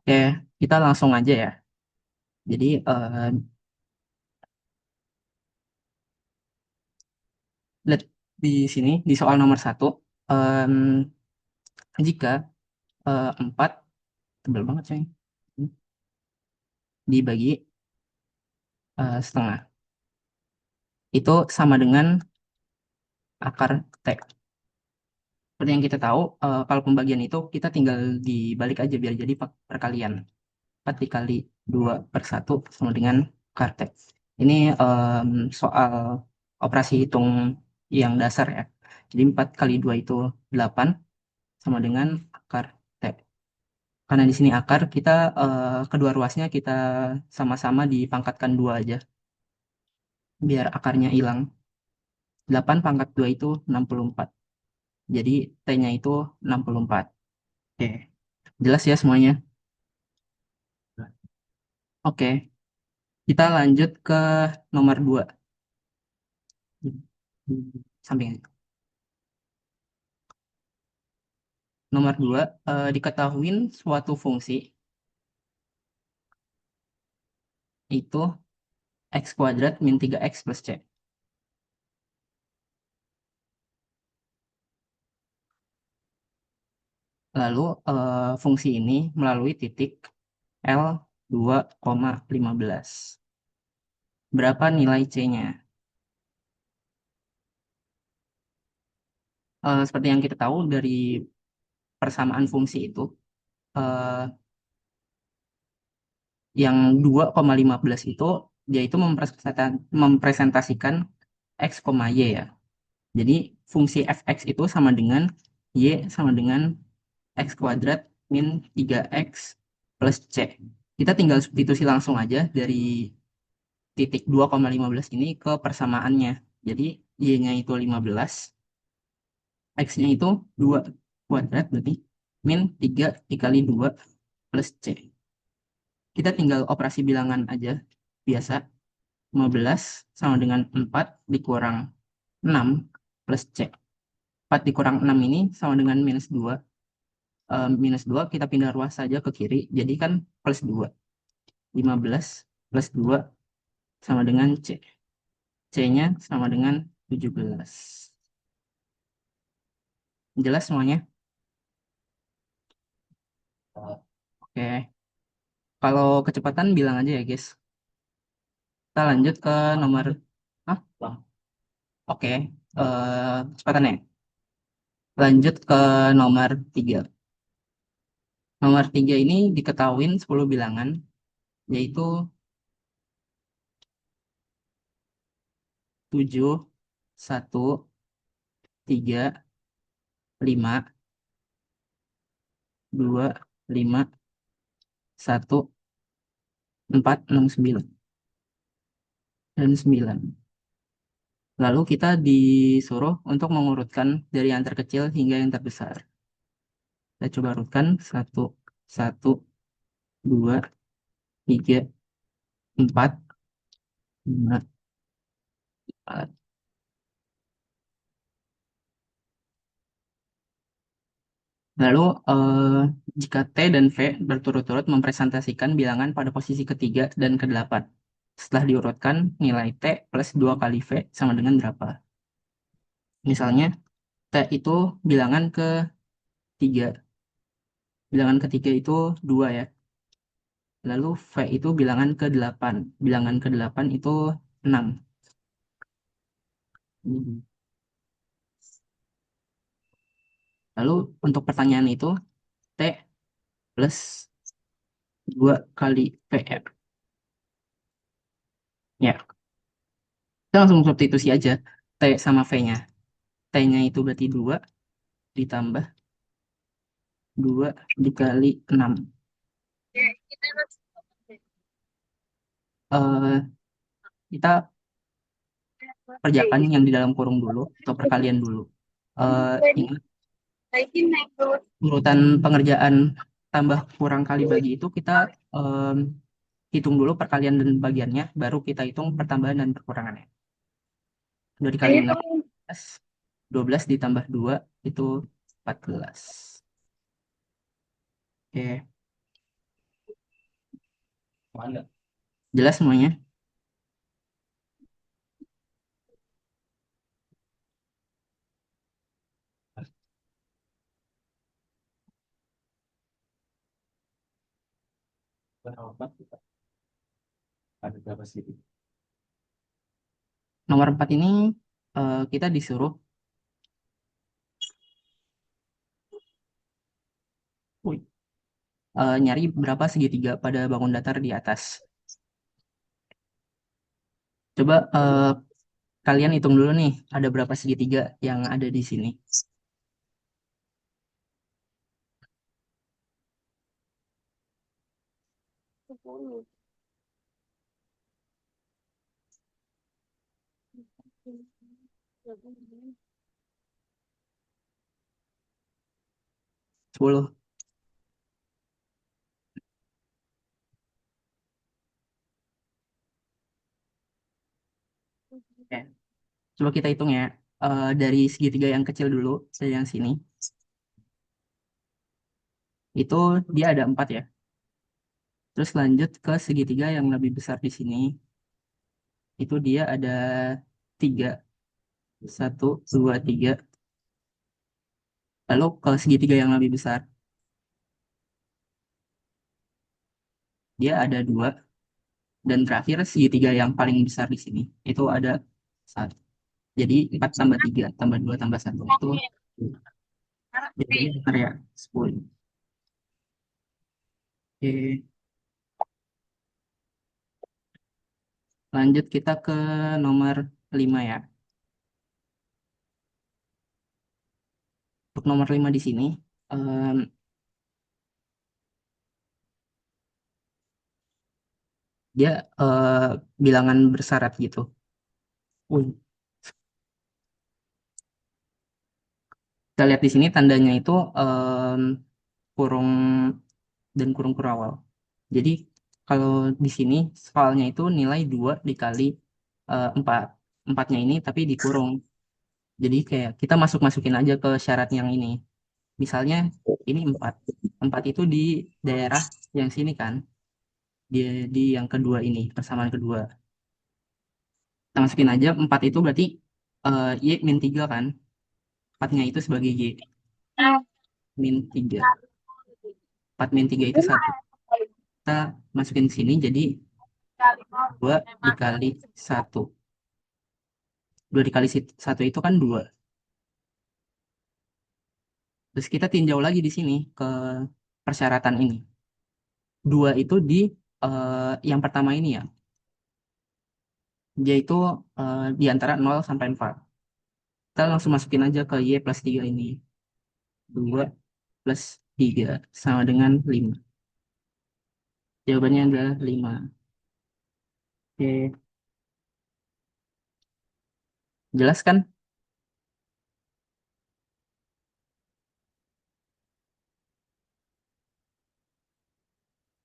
Oke, kita langsung aja ya. Jadi lihat di sini di soal nomor 1, em, jika 4 tebel banget sih dibagi setengah itu sama dengan akar T. Seperti yang kita tahu, kalau pembagian itu kita tinggal dibalik aja biar jadi perkalian. 4 dikali 2/1 sama dengan akar T. Ini soal operasi hitung yang dasar ya. Jadi 4 kali 2 itu 8 sama dengan akar T. Karena di sini akar, kita kedua ruasnya kita sama-sama dipangkatkan 2 aja. Biar akarnya hilang. 8 pangkat 2 itu 64. Jadi T-nya itu 64. Oke, jelas ya semuanya? Oke, kita lanjut ke nomor 2. Samping. Nomor 2, diketahui suatu fungsi itu x kuadrat min 3x plus c. Lalu fungsi ini melalui titik L 2,15. Berapa nilai C-nya? Seperti yang kita tahu dari persamaan fungsi itu, eh, yang 2,15 itu dia itu mempresentasikan x, y ya. Jadi fungsi fx itu sama dengan y sama dengan x kuadrat min 3x plus c. Kita tinggal substitusi langsung aja dari titik 2,15 ini ke persamaannya. Jadi y-nya itu 15, x-nya itu 2 kuadrat berarti min 3 dikali 2 plus c. Kita tinggal operasi bilangan aja biasa. 15 sama dengan 4 dikurang 6 plus c. 4 dikurang 6 ini sama dengan minus 2. Minus 2 kita pindah ruas saja ke kiri. Jadi kan plus 2. 15 plus 2 sama dengan c. C-nya sama dengan 17. Jelas semuanya? Oke. Kalau kecepatan bilang aja ya guys. Kita lanjut ke nomor... Hah? Oke. Kecepatan ya. Lanjut ke nomor 3. Nomor 3 ini diketahui 10 bilangan, yaitu 7, 1, 3, 5, 2, 5, 1, 4, 6, 9. Dan 9. Lalu kita disuruh untuk mengurutkan dari yang terkecil hingga yang terbesar. Kita coba urutkan 1, 1, 2, 3, 4, 5, 4. Lalu jika T dan V berturut-turut mempresentasikan bilangan pada posisi ketiga dan kedelapan. Setelah diurutkan, nilai T plus 2 kali V sama dengan berapa? Misalnya, T itu bilangan ketiga. Bilangan ketiga itu 2 ya. Lalu V itu bilangan ke-8. Bilangan ke-8 itu 6. Lalu untuk pertanyaan itu, T plus 2 kali VR. Ya, kita langsung substitusi aja T sama V-nya. T-nya itu berarti 2 ditambah 2 dikali 6. Eh, kita kerjakan yang di dalam kurung dulu atau perkalian dulu. Ingat urutan pengerjaan tambah kurang kali bagi itu kita em, hitung dulu perkalian dan bagiannya, baru kita hitung pertambahan dan perkurangannya. 2 dikali 6, 12 ditambah 2 itu 14. Oke. Jelas semuanya? Nomor 4 ini kita disuruh nyari berapa segitiga pada bangun datar di atas. Coba kalian hitung dulu nih, ada berapa segitiga yang ada di sini. Sepuluh. Oke. Coba kita hitung ya. Dari segitiga yang kecil dulu, dari yang sini, itu dia ada 4 ya. Terus lanjut ke segitiga yang lebih besar di sini, itu dia ada 3. 1, 2, 3. Lalu ke segitiga yang lebih besar, dia ada 2. Dan terakhir segitiga yang paling besar di sini, itu ada 1. Jadi 4 tambah 3 tambah 2 tambah 1 itu jadinya bentar ya, 10. Oke, lanjut kita ke nomor 5 ya. Untuk nomor 5 di sini, em, dia bilangan bersyarat gitu. Wih, kita lihat di sini tandanya itu kurung dan kurung kurawal. Jadi kalau di sini soalnya itu nilai 2 dikali 4. Empatnya ini tapi dikurung. Jadi kayak kita masuk-masukin aja ke syarat yang ini. Misalnya ini 4. 4 itu di daerah yang sini kan. Di yang kedua ini, persamaan kedua. Kita masukin aja 4 itu berarti Y min 3 kan. 4-nya itu sebagai Y min 3. 4 min 3 itu 1. Kita masukin ke sini jadi 2 dikali 1. 2 dikali 1 itu kan 2. Terus kita tinjau lagi di sini ke persyaratan ini. 2 itu di yang pertama ini ya. Dia itu di antara 0 sampai 4. Kita langsung masukin aja ke Y plus 3 ini. 2 plus 3 sama dengan 5. Jawabannya adalah 5. Oke, jelas kan?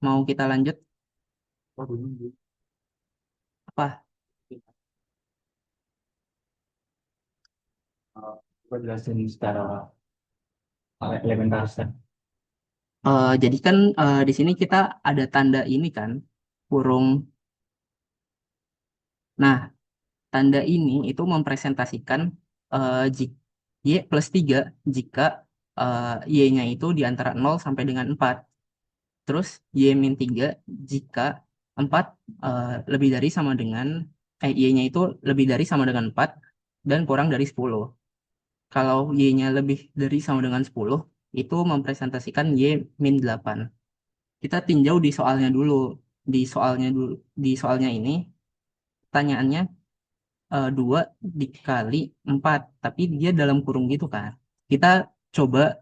Mau kita lanjut? Apa? Coba jelasin secara elementar. Jadi kan di sini kita ada tanda ini kan, kurung. Nah, tanda ini itu mempresentasikan jika Y plus 3 jika Y-nya itu di antara 0 sampai dengan 4. Terus Y min 3 jika 4 lebih dari sama dengan Y-nya itu lebih dari sama dengan 4 dan kurang dari 10. Kalau Y-nya lebih dari sama dengan 10, itu mempresentasikan Y min 8. Kita tinjau di soalnya dulu. Di soalnya ini, pertanyaannya 2 dikali 4, tapi dia dalam kurung gitu kan. Kita coba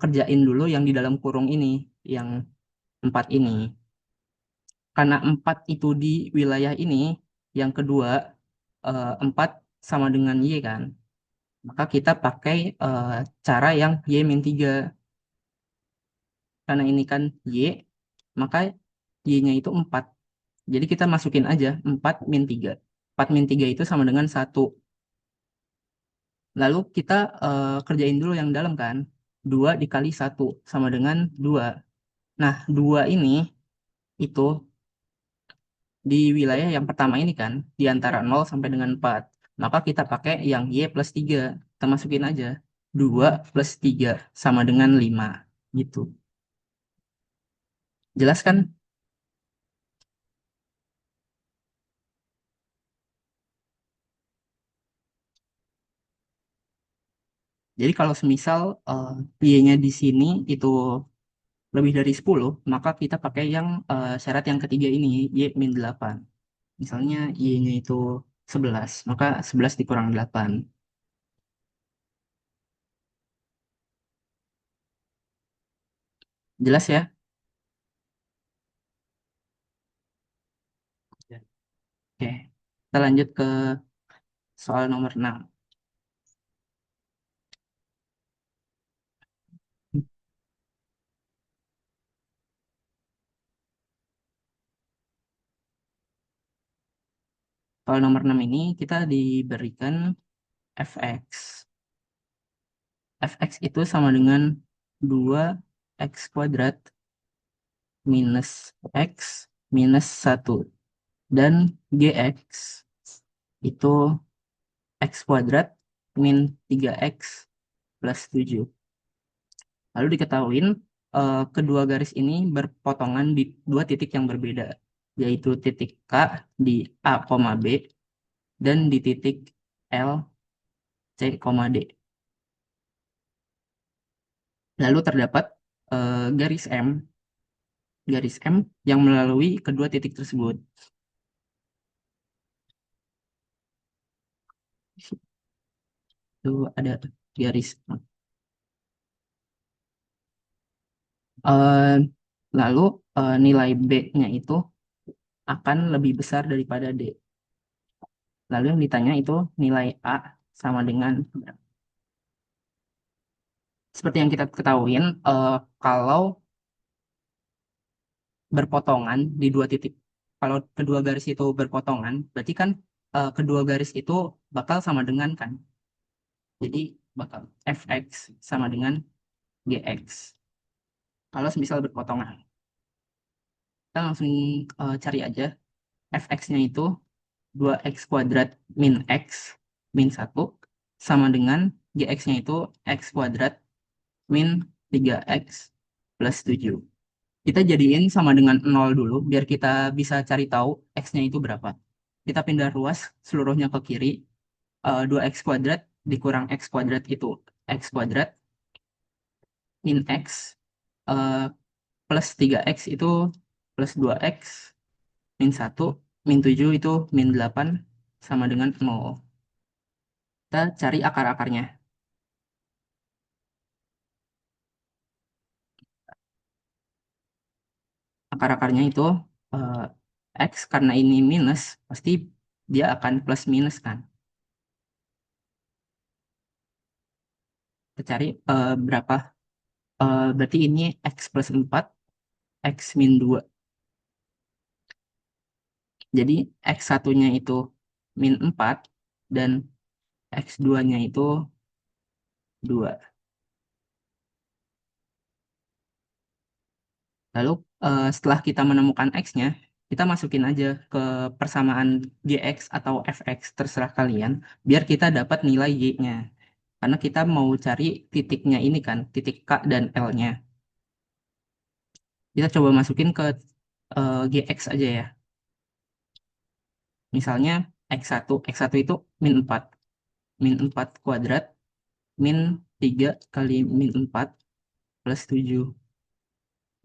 kerjain dulu yang di dalam kurung ini, yang 4 ini. Karena 4 itu di wilayah ini, yang kedua 4 sama dengan Y kan. Maka kita pakai cara yang Y min 3. Karena ini kan Y, maka Y-nya itu 4. Jadi kita masukin aja 4 min 3. 4 min 3 itu sama dengan 1. Lalu kita kerjain dulu yang dalam kan. 2 dikali 1 sama dengan 2. Nah, 2 ini itu di wilayah yang pertama ini kan, di antara 0 sampai dengan 4. Maka kita pakai yang Y plus 3. Kita masukin aja. 2 plus 3 sama dengan 5. Gitu. Jelas kan? Jadi kalau semisal Y-nya di sini itu lebih dari 10, maka kita pakai yang syarat yang ketiga ini, Y min 8. Misalnya Y-nya itu 11, maka 11 dikurang 8. Jelas ya? Ya. Oke, kita lanjut ke soal nomor 6. Soal nomor 6 ini kita diberikan fx. Fx itu sama dengan 2x kuadrat minus x minus 1. Dan gx itu x kuadrat min 3x plus 7. Lalu diketahuin kedua garis ini berpotongan di dua titik yang berbeda, yaitu titik K di A, B dan di titik L, C, D. Lalu terdapat garis M yang melalui kedua titik tersebut. Itu ada garis. Eh, Lalu nilai B-nya itu akan lebih besar daripada D. Lalu yang ditanya itu nilai A sama dengan berapa? Seperti yang kita ketahuin, kalau berpotongan di dua titik, kalau kedua garis itu berpotongan, berarti kan kedua garis itu bakal sama dengan kan. Jadi bakal fx sama dengan gx. Kalau semisal berpotongan, kita langsung cari aja fx-nya itu 2x kuadrat min x min 1 sama dengan gx-nya itu x kuadrat min 3x plus 7. Kita jadiin sama dengan 0 dulu, biar kita bisa cari tahu x-nya itu berapa. Kita pindah ruas seluruhnya ke kiri. 2x kuadrat dikurang x kuadrat itu x kuadrat min x eh, plus 3x itu plus 2x min 1 min 7 itu min 8 sama dengan 0. Kita cari akar-akarnya. Akar-akarnya itu eh, x karena ini minus, pasti dia akan plus minus kan. Kita cari berapa. Berarti ini x plus 4, x min 2. Jadi x satunya itu min 4 dan x 2-nya itu 2. Lalu setelah kita menemukan x-nya, kita masukin aja ke persamaan gx atau fx, terserah kalian, biar kita dapat nilai y-nya. Karena kita mau cari titiknya ini kan, titik k dan l-nya. Kita coba masukin ke gx aja ya. Misalnya x1 itu min 4. Min 4 kuadrat min 3 kali min 4 plus 7.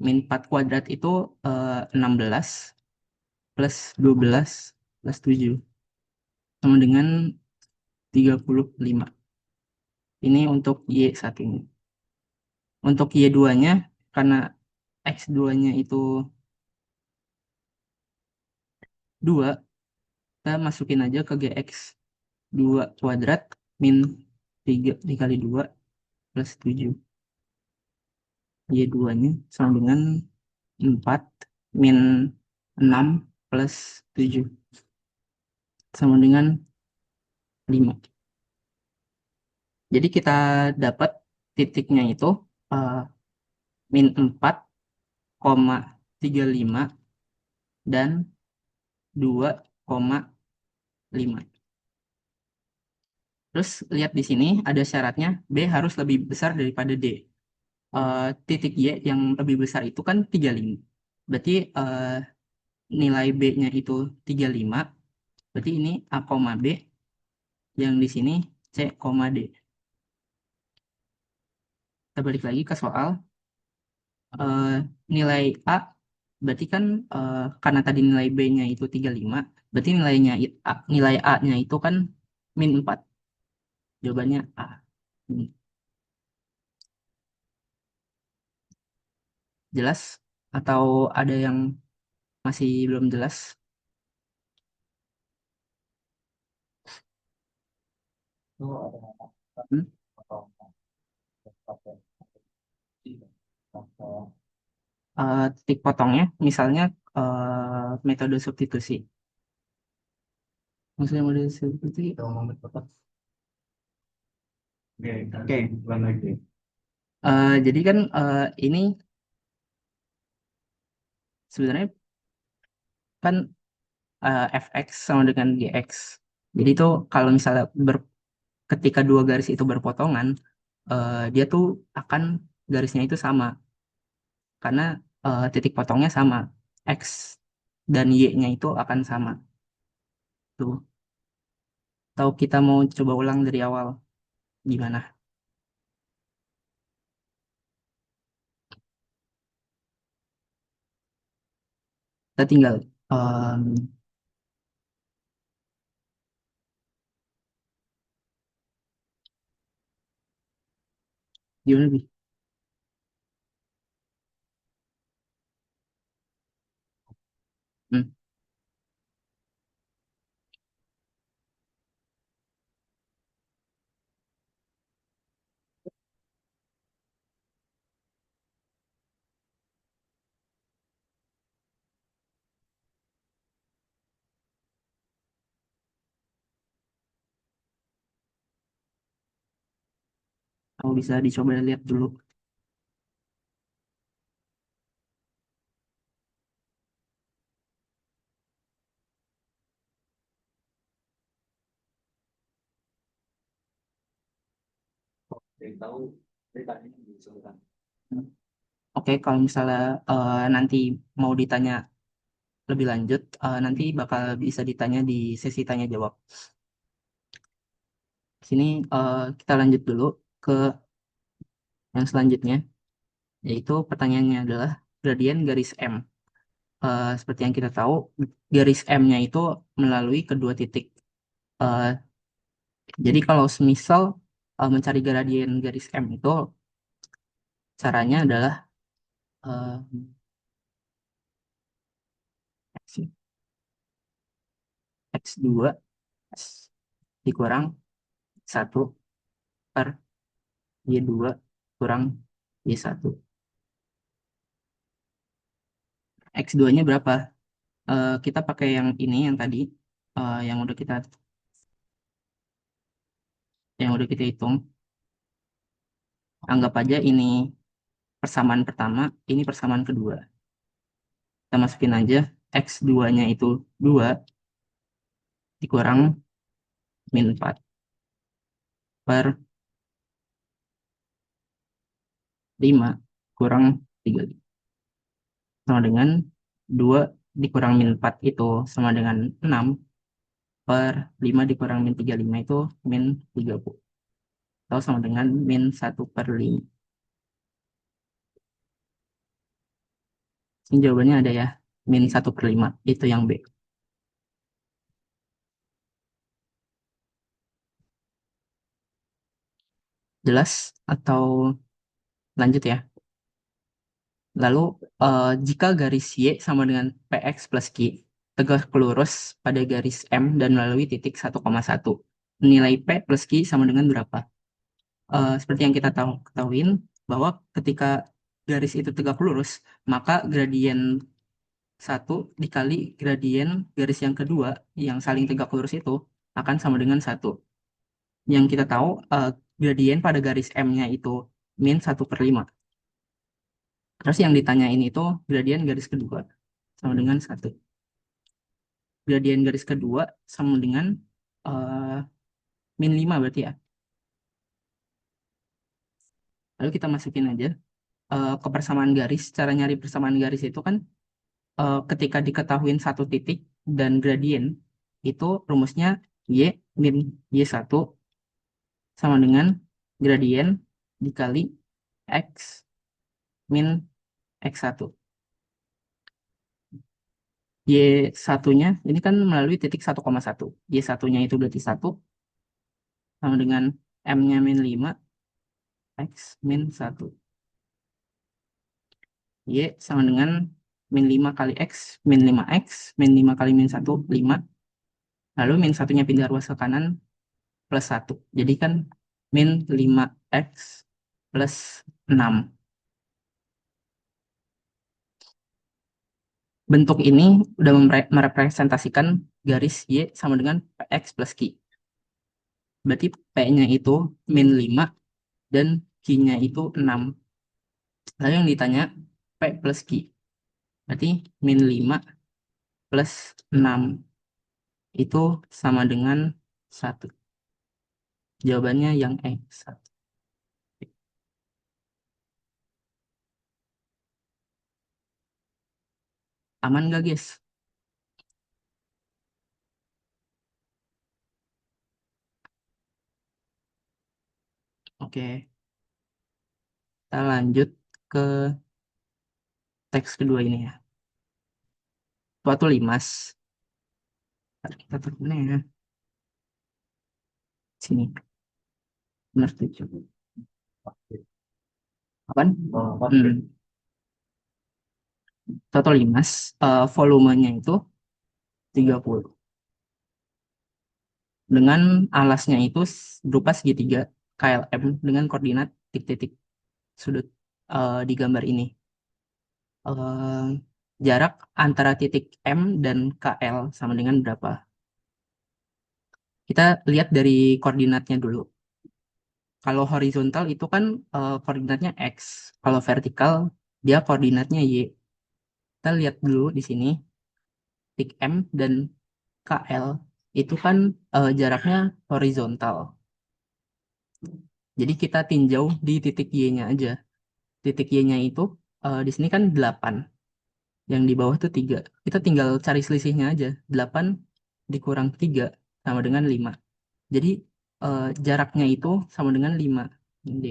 Min 4 kuadrat itu 16 plus 12 plus 7 sama dengan 35. Ini untuk Y1 ini. Untuk Y2-nya, karena X2-nya itu 2, kita masukin aja ke GX 2 kuadrat min 3 dikali 2 plus 7. Y2-nya sama dengan 4 min 6 plus 7 sama dengan 5. Jadi kita dapat titiknya itu eh, min 4,35 dan 2,5. Terus lihat di sini ada syaratnya B harus lebih besar daripada D. Titik Y yang lebih besar itu kan 35. Berarti nilai B-nya itu 35. Berarti ini A, B, yang di sini C, D. Kita balik lagi ke soal. Eh, Nilai A berarti kan karena tadi nilai B-nya itu 35, berarti nilai A-nya itu kan -4. Jawabannya A. Hmm. Jelas? Atau ada yang masih belum jelas? Hmm? Titik potongnya, misalnya metode substitusi. Maksudnya metode substitusi. Oke. Jadi kan ini sebenarnya kan fx sama dengan gx. Jadi itu kalau misalnya ketika dua garis itu berpotongan, dia tuh akan garisnya itu sama karena titik potongnya sama, x dan y-nya itu akan sama. Tuh. Atau kita mau coba ulang dari awal, gimana? Kita tinggal em, gimana lebih? Hmm, Kamu bisa dicoba lihat dulu. Hmm. Oke, kalau misalnya nanti mau ditanya lebih lanjut, nanti bakal bisa ditanya di sesi tanya jawab. Sini kita lanjut dulu ke yang selanjutnya, yaitu pertanyaannya adalah gradien garis M. Seperti yang kita tahu, garis M-nya itu melalui kedua titik. Eh, jadi kalau semisal mencari gradien garis M itu, caranya adalah eh, X2 dikurang 1/Y2 kurang Y1. X2-nya berapa? Kita pakai yang ini, yang tadi, yang udah kita hitung. Anggap aja ini persamaan pertama, ini persamaan kedua. Kita masukin aja X2-nya itu 2 dikurang -4/5 kurang 3 sama dengan 2 dikurang -4 itu sama dengan 6/5 dikurang -35 itu -30, atau sama dengan -1/5. Ini jawabannya ada ya, -1/5 itu yang B. Jelas atau lanjut ya? Lalu jika garis Y sama dengan PX plus Q tegak lurus pada garis M dan melalui titik 1,1, nilai P plus Q sama dengan berapa? Seperti yang kita ketahuin bahwa ketika garis itu tegak lurus, maka gradien 1 dikali gradien garis yang kedua yang saling tegak lurus itu akan sama dengan 1. Yang kita tahu gradien pada garis M-nya itu -1/5. Terus yang ditanyain itu gradien garis kedua sama dengan 1. gradien garis kedua sama dengan min 5 berarti ya. Lalu kita masukin aja ke persamaan garis. Cara nyari persamaan garis itu kan ketika diketahuin satu titik dan gradien, itu rumusnya Y min Y1 sama dengan gradien dikali X min X1. Y1-nya ini kan melalui titik 1,1. Y1-nya itu berarti 1 sama dengan M-nya min 5, X min 1. Y sama dengan min 5 kali X, min 5X, min 5 kali min 1, 5. Lalu min 1-nya pindah ruas ke kanan, plus 1. Jadi kan min 5X plus 6. Bentuk ini udah merepresentasikan garis Y sama dengan X plus Q. Berarti P-nya itu min 5 dan Q-nya itu 6. Lalu yang ditanya P plus Q. Berarti min 5 plus 6 itu sama dengan 1. Jawabannya yang E1. Aman gak guys? Oke, kita lanjut ke teks kedua ini ya. Suatu limas. Ntar kita taruhnya ya. Sini. Benar tujuh. Apaan? Suatu limas, volumenya itu 30. Dengan alasnya itu berupa segitiga KLM dengan koordinat titik-titik sudut di gambar ini. Jarak antara titik M dan KL sama dengan berapa? Kita lihat dari koordinatnya dulu. Kalau horizontal itu kan koordinatnya X. Kalau vertikal dia koordinatnya Y. Kita lihat dulu di sini titik M dan KL itu kan jaraknya horizontal. Jadi kita tinjau di titik Y-nya aja. Titik Y-nya itu di sini kan 8. Yang di bawah tuh 3. Kita tinggal cari selisihnya aja. 8 dikurang 3 sama dengan 5. Jadi jaraknya itu sama dengan 5. D.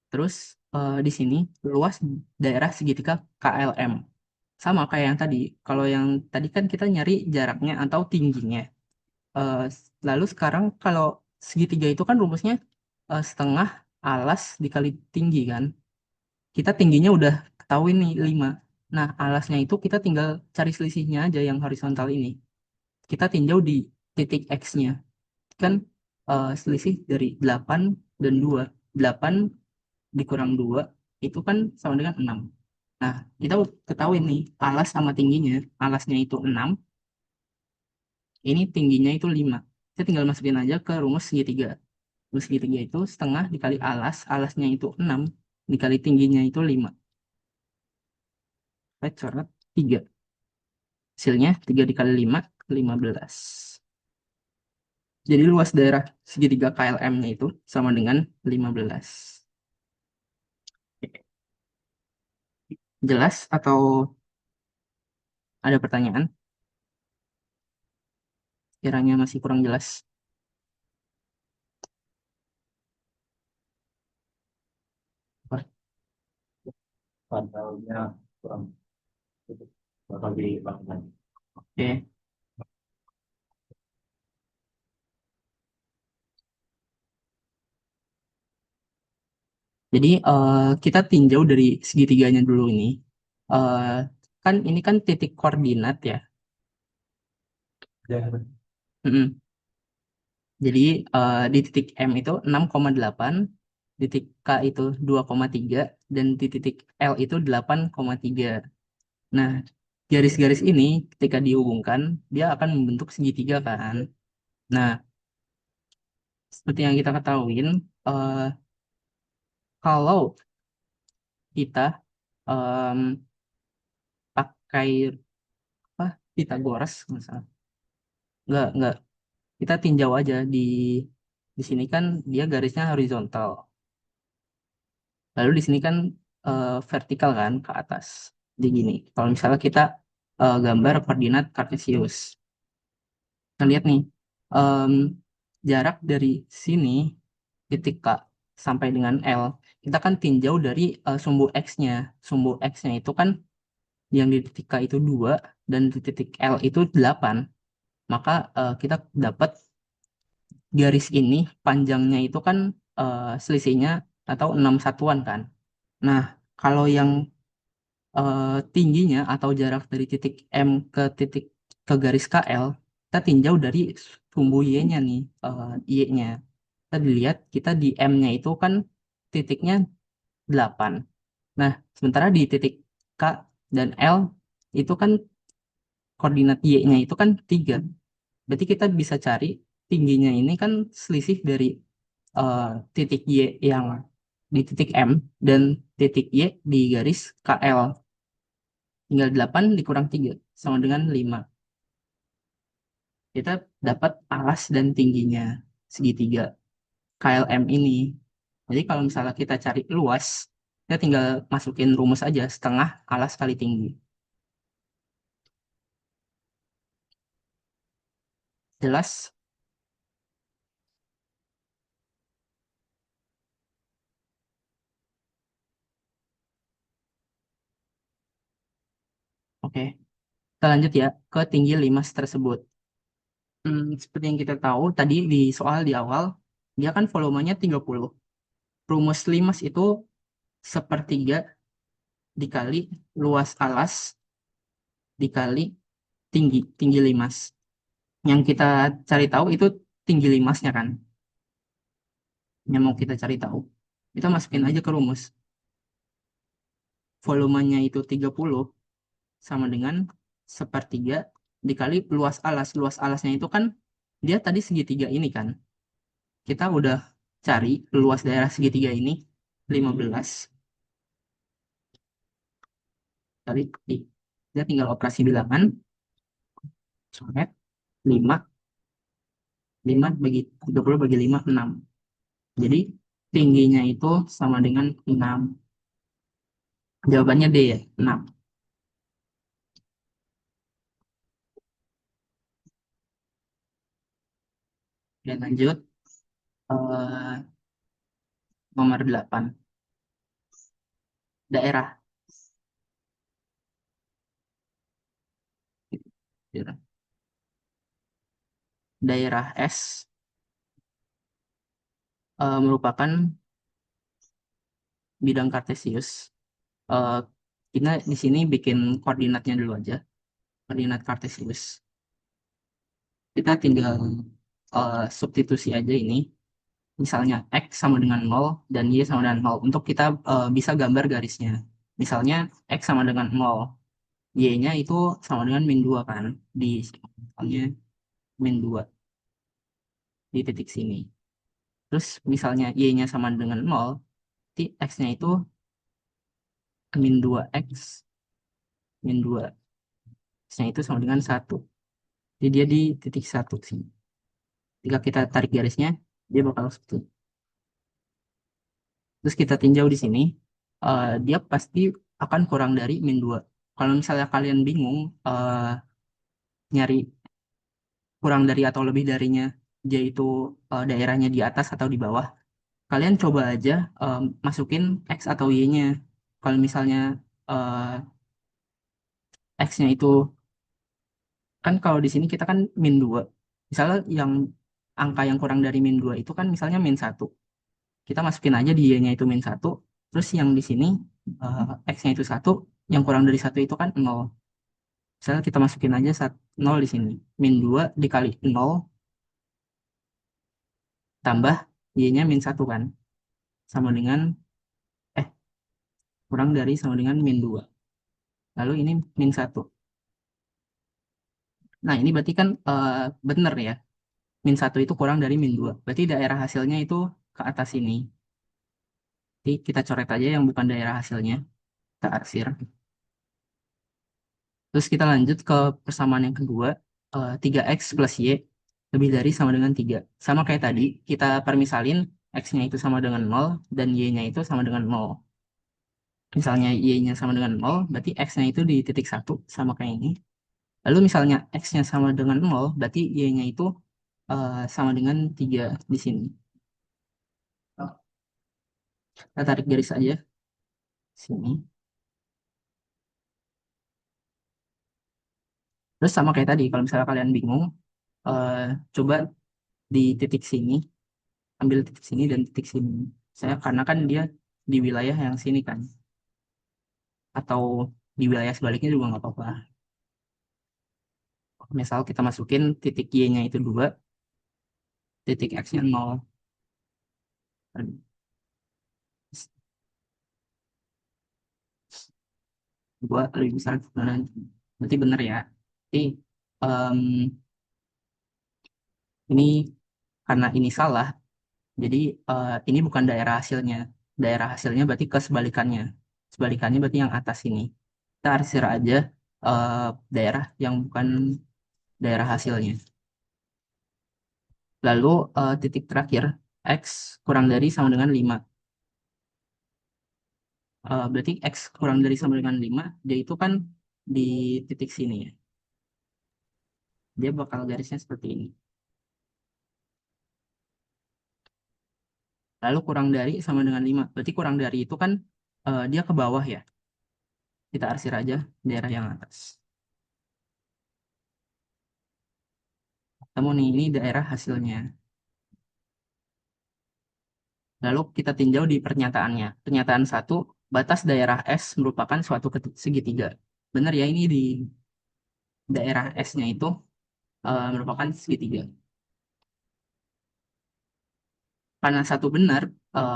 Terus di sini luas daerah segitiga KLM. Sama kayak yang tadi. Kalau yang tadi kan kita nyari jaraknya atau tingginya. Eh, Lalu sekarang kalau segitiga itu kan rumusnya setengah alas dikali tinggi kan. Kita tingginya udah ketahuin nih 5. Nah, alasnya itu kita tinggal cari selisihnya aja yang horizontal ini. Kita tinjau di titik X-nya. Kan selisih dari 8 dan 2. 8 dikurang 2 itu kan sama dengan 6. Nah, kita ketahui nih alas sama tingginya. Alasnya itu 6, ini tingginya itu 5. Kita tinggal masukin aja ke rumus segitiga. Rumus segitiga itu setengah dikali alas, alasnya itu 6, dikali tingginya itu 5. Kita coret 3. Hasilnya 3 dikali 5, 15. Jadi luas daerah segitiga KLM-nya itu sama dengan 15. Jelas atau ada pertanyaan? Kiranya masih kurang jelas. Pantaunya kurang bakal dibangun. Oke. Jadi kita tinjau dari segitiganya dulu ini. Eh, Kan ini kan titik koordinat ya. Ya. Mm-mm. Jadi di titik M itu 6,8, di titik K itu 2,3, dan di titik L itu 8,3. Nah, garis-garis ini ketika dihubungkan, dia akan membentuk segitiga kan. Nah, seperti yang kita ketahuin, eh, kalau kita em, kayak apa Pythagoras nggak salah. Nggak, kita tinjau aja di sini kan dia garisnya horizontal, lalu di sini kan vertikal kan ke atas di gini. Kalau misalnya kita gambar koordinat kartesius, kita lihat nih, em, jarak dari sini titik K sampai dengan L, kita kan tinjau dari sumbu X-nya. Sumbu X-nya itu kan yang di titik K itu 2 dan di titik L itu 8. Maka kita dapat garis ini panjangnya itu kan selisihnya atau 6 satuan kan. Nah, kalau yang tingginya atau jarak dari titik M ke garis KL, kita tinjau dari sumbu Y-nya nih, Y-nya. Kita dilihat kita di M-nya itu kan titiknya 8. Nah, sementara di titik K dan L itu kan koordinat Y-nya itu kan 3. Berarti kita bisa cari tingginya ini kan selisih dari eh, titik Y yang di titik M dan titik Y di garis KL. Tinggal 8 dikurang 3 sama dengan 5. Kita dapat alas dan tingginya segitiga KLM ini. Jadi kalau misalnya kita cari luas, kita tinggal masukin rumus aja setengah alas kali tinggi. Jelas? Oke. Kita lanjut ya ke tinggi limas tersebut. Seperti yang kita tahu tadi di soal di awal, dia kan volumenya 30. Rumus limas itu sepertiga dikali luas alas dikali tinggi limas. Yang kita cari tahu itu tinggi limasnya kan, yang mau kita cari tahu. Kita masukin aja ke rumus. Volumenya itu 30 sama dengan sepertiga dikali luas alas. Luas alasnya itu kan dia tadi segitiga ini kan. Kita udah cari luas daerah segitiga ini 15 kali I. Kita tinggal operasi bilangan. Coret 5 5 bagi 30 bagi 5 6. Jadi tingginya itu sama dengan 6. Jawabannya D ya, 6. Dan lanjut eh, nomor 8. Daerah. Daerah S merupakan bidang kartesius. Eh, kita di sini bikin koordinatnya dulu aja. Koordinat kartesius. Kita tinggal substitusi aja ini. Misalnya X sama dengan 0 dan Y sama dengan 0. Untuk kita bisa gambar garisnya. Misalnya X sama dengan 0. Y-nya itu sama dengan min 2 kan. Di misalnya min 2 di titik sini. Terus misalnya Y-nya sama dengan 0, berarti X-nya itu min 2X min 2. X-nya itu sama dengan 1. Jadi dia di titik 1 sini. Jika kita tarik garisnya, dia bakal seperti ini. Terus kita tinjau di sini, dia pasti akan kurang dari min 2. Kalau misalnya kalian bingung nyari kurang dari atau lebih darinya, dia itu daerahnya di atas atau di bawah, kalian coba aja masukin X atau Y-nya. Kalau misalnya eh, X-nya itu, kan kalau di sini kita kan min 2. Misalnya yang angka yang kurang dari min 2 itu kan misalnya min 1. Kita masukin aja di Y-nya itu min 1. Terus yang di sini X-nya itu 1, yang kurang dari 1 itu kan 0. Misalnya kita masukin aja 0 di sini. Min 2 dikali 0 tambah Y-nya min 1 kan. Sama dengan, eh kurang dari sama dengan min 2. Lalu ini min 1. Nah ini berarti kan bener ya. Min 1 itu kurang dari min 2. Berarti daerah hasilnya itu ke atas ini. Jadi kita coret aja yang bukan daerah hasilnya. Kita arsir. Terus kita lanjut ke persamaan yang kedua, 3x plus y lebih dari sama dengan 3. Sama kayak tadi, kita permisalin x-nya itu sama dengan 0 dan y-nya itu sama dengan 0. Misalnya y-nya sama dengan 0, berarti x-nya itu di titik 1 sama kayak ini. Lalu misalnya x-nya sama dengan 0, berarti y-nya itu sama dengan 3 di sini. Kita tarik garis aja sini. Terus sama kayak tadi, kalau misalnya kalian bingung, eh, coba di titik sini, ambil titik sini dan titik sini. Saya karena kan dia di wilayah yang sini kan, atau di wilayah sebaliknya juga nggak apa-apa. Misal kita masukin titik y-nya itu 2, titik x-nya 0. 2 lebih besar mana? Berarti benar ya. Jadi em, ini karena ini salah, jadi ini bukan daerah hasilnya. Daerah hasilnya berarti kesebalikannya. Sebalikannya berarti yang atas ini. Kita arsir aja eh, daerah yang bukan daerah hasilnya. Lalu titik terakhir, x kurang dari sama dengan 5. Berarti x kurang dari sama dengan 5, dia itu kan di titik sini ya. Dia bakal garisnya seperti ini. Lalu kurang dari sama dengan 5. Berarti kurang dari itu kan dia ke bawah ya. Kita arsir aja daerah yang atas. Ketemu nih, ini daerah hasilnya. Lalu kita tinjau di pernyataannya. Pernyataan 1, batas daerah S merupakan suatu segitiga. Benar ya, ini di daerah S-nya itu merupakan segitiga. Karena satu benar,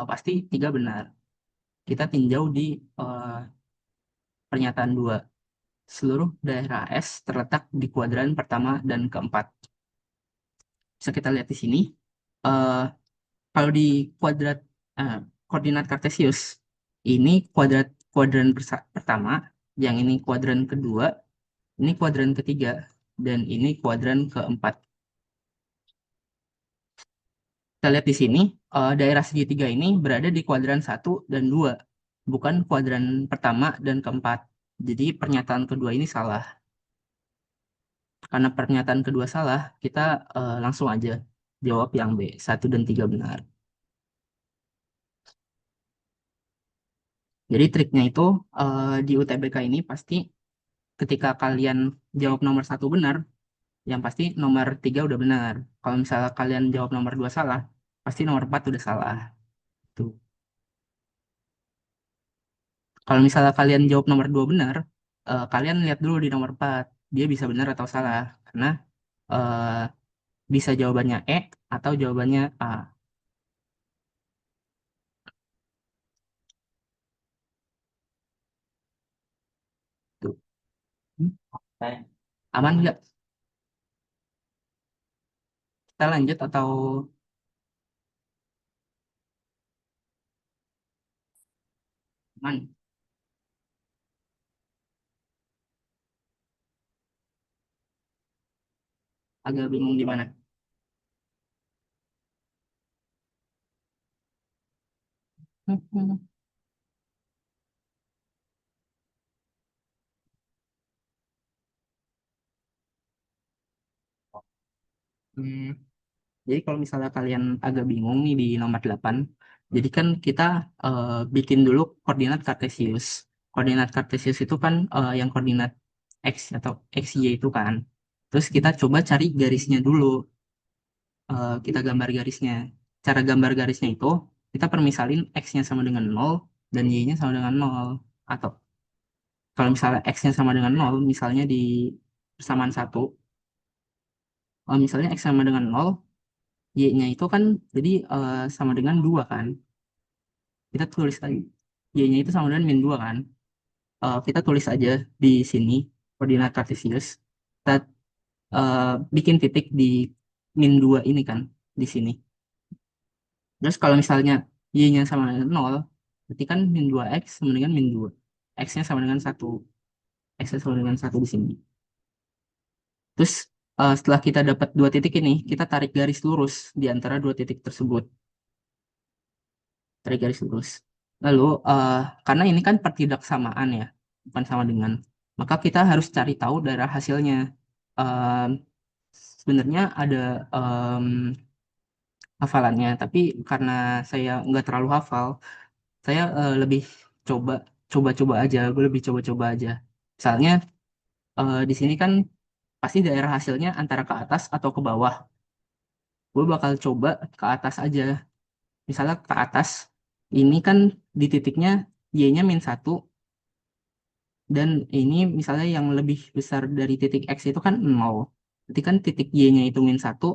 pasti 3 benar. Kita tinjau di eh, pernyataan 2. Seluruh daerah S terletak di kuadran pertama dan keempat. Bisa kita lihat di sini. Eh, Kalau di kuadrat eh, koordinat Kartesius, ini kuadran pertama, yang ini kuadran kedua, ini kuadran ketiga, dan ini kuadran keempat. Kita lihat di sini, daerah segitiga ini berada di kuadran 1 dan 2, bukan kuadran pertama dan keempat. Jadi pernyataan kedua ini salah. Karena pernyataan kedua salah, kita langsung aja jawab yang B, 1 dan 3 benar. Jadi triknya itu di UTBK ini pasti ketika kalian jawab nomor 1 benar, yang pasti nomor 3 udah benar. Kalau misalnya kalian jawab nomor 2 salah, pasti nomor 4 udah salah. Tuh. Kalau misalnya kalian jawab nomor 2 benar, kalian lihat dulu di nomor 4 dia bisa benar atau salah. Karena eh, bisa jawabannya E atau jawabannya A. Tuh. Hmm. Oke. Aman nggak? Kita lanjut atau aman? Agak bingung di mana? Hmm. Jadi kalau misalnya kalian agak bingung nih di nomor 8, jadi kan kita bikin dulu koordinat Kartesius. Koordinat Kartesius itu kan yang koordinat X atau XY itu kan. Terus kita coba cari garisnya dulu. Kita gambar garisnya. Cara gambar garisnya itu, kita permisalin X-nya sama dengan 0 dan Y-nya sama dengan 0. Atau kalau misalnya X-nya sama dengan 0, misalnya di persamaan 1, misalnya X sama dengan 0, Y-nya itu kan jadi sama dengan 2 kan. Kita tulis lagi. Y-nya itu sama dengan -2 kan. Kita tulis aja di sini koordinat kartesius. Kita eh, bikin titik di -2 ini kan di sini. Terus kalau misalnya Y-nya sama dengan 0, berarti kan -2x sama dengan -2. X-nya sama dengan 1. X sama dengan 1 di sini. Terus setelah kita dapat dua titik ini, kita tarik garis lurus di antara dua titik tersebut. Tarik garis lurus. Lalu, karena ini kan pertidaksamaan ya, bukan sama dengan. Maka kita harus cari tahu daerah hasilnya. Em, Sebenarnya ada em, hafalannya, tapi karena saya nggak terlalu hafal, saya lebih coba coba-coba aja. Gue lebih coba-coba aja. Misalnya di sini kan pasti daerah hasilnya antara ke atas atau ke bawah. Gue bakal coba ke atas aja. Misalnya ke atas, ini kan di titiknya y-nya -1, dan ini misalnya yang lebih besar dari titik x itu kan 0. Berarti kan titik y-nya itu -1,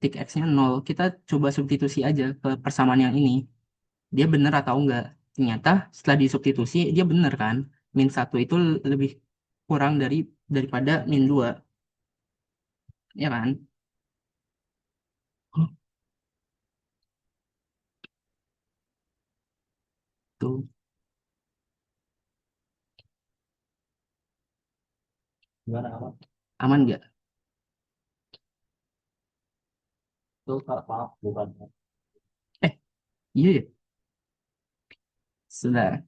titik x-nya 0. Kita coba substitusi aja ke persamaan yang ini. Dia benar atau enggak? Ternyata setelah disubstitusi, dia benar kan? -1 itu lebih kurang daripada -2. Ya kan? Tuh. Gimana aman? Aman nggak? Tuh, maaf, bukan. Eh, iya ya. Sudah.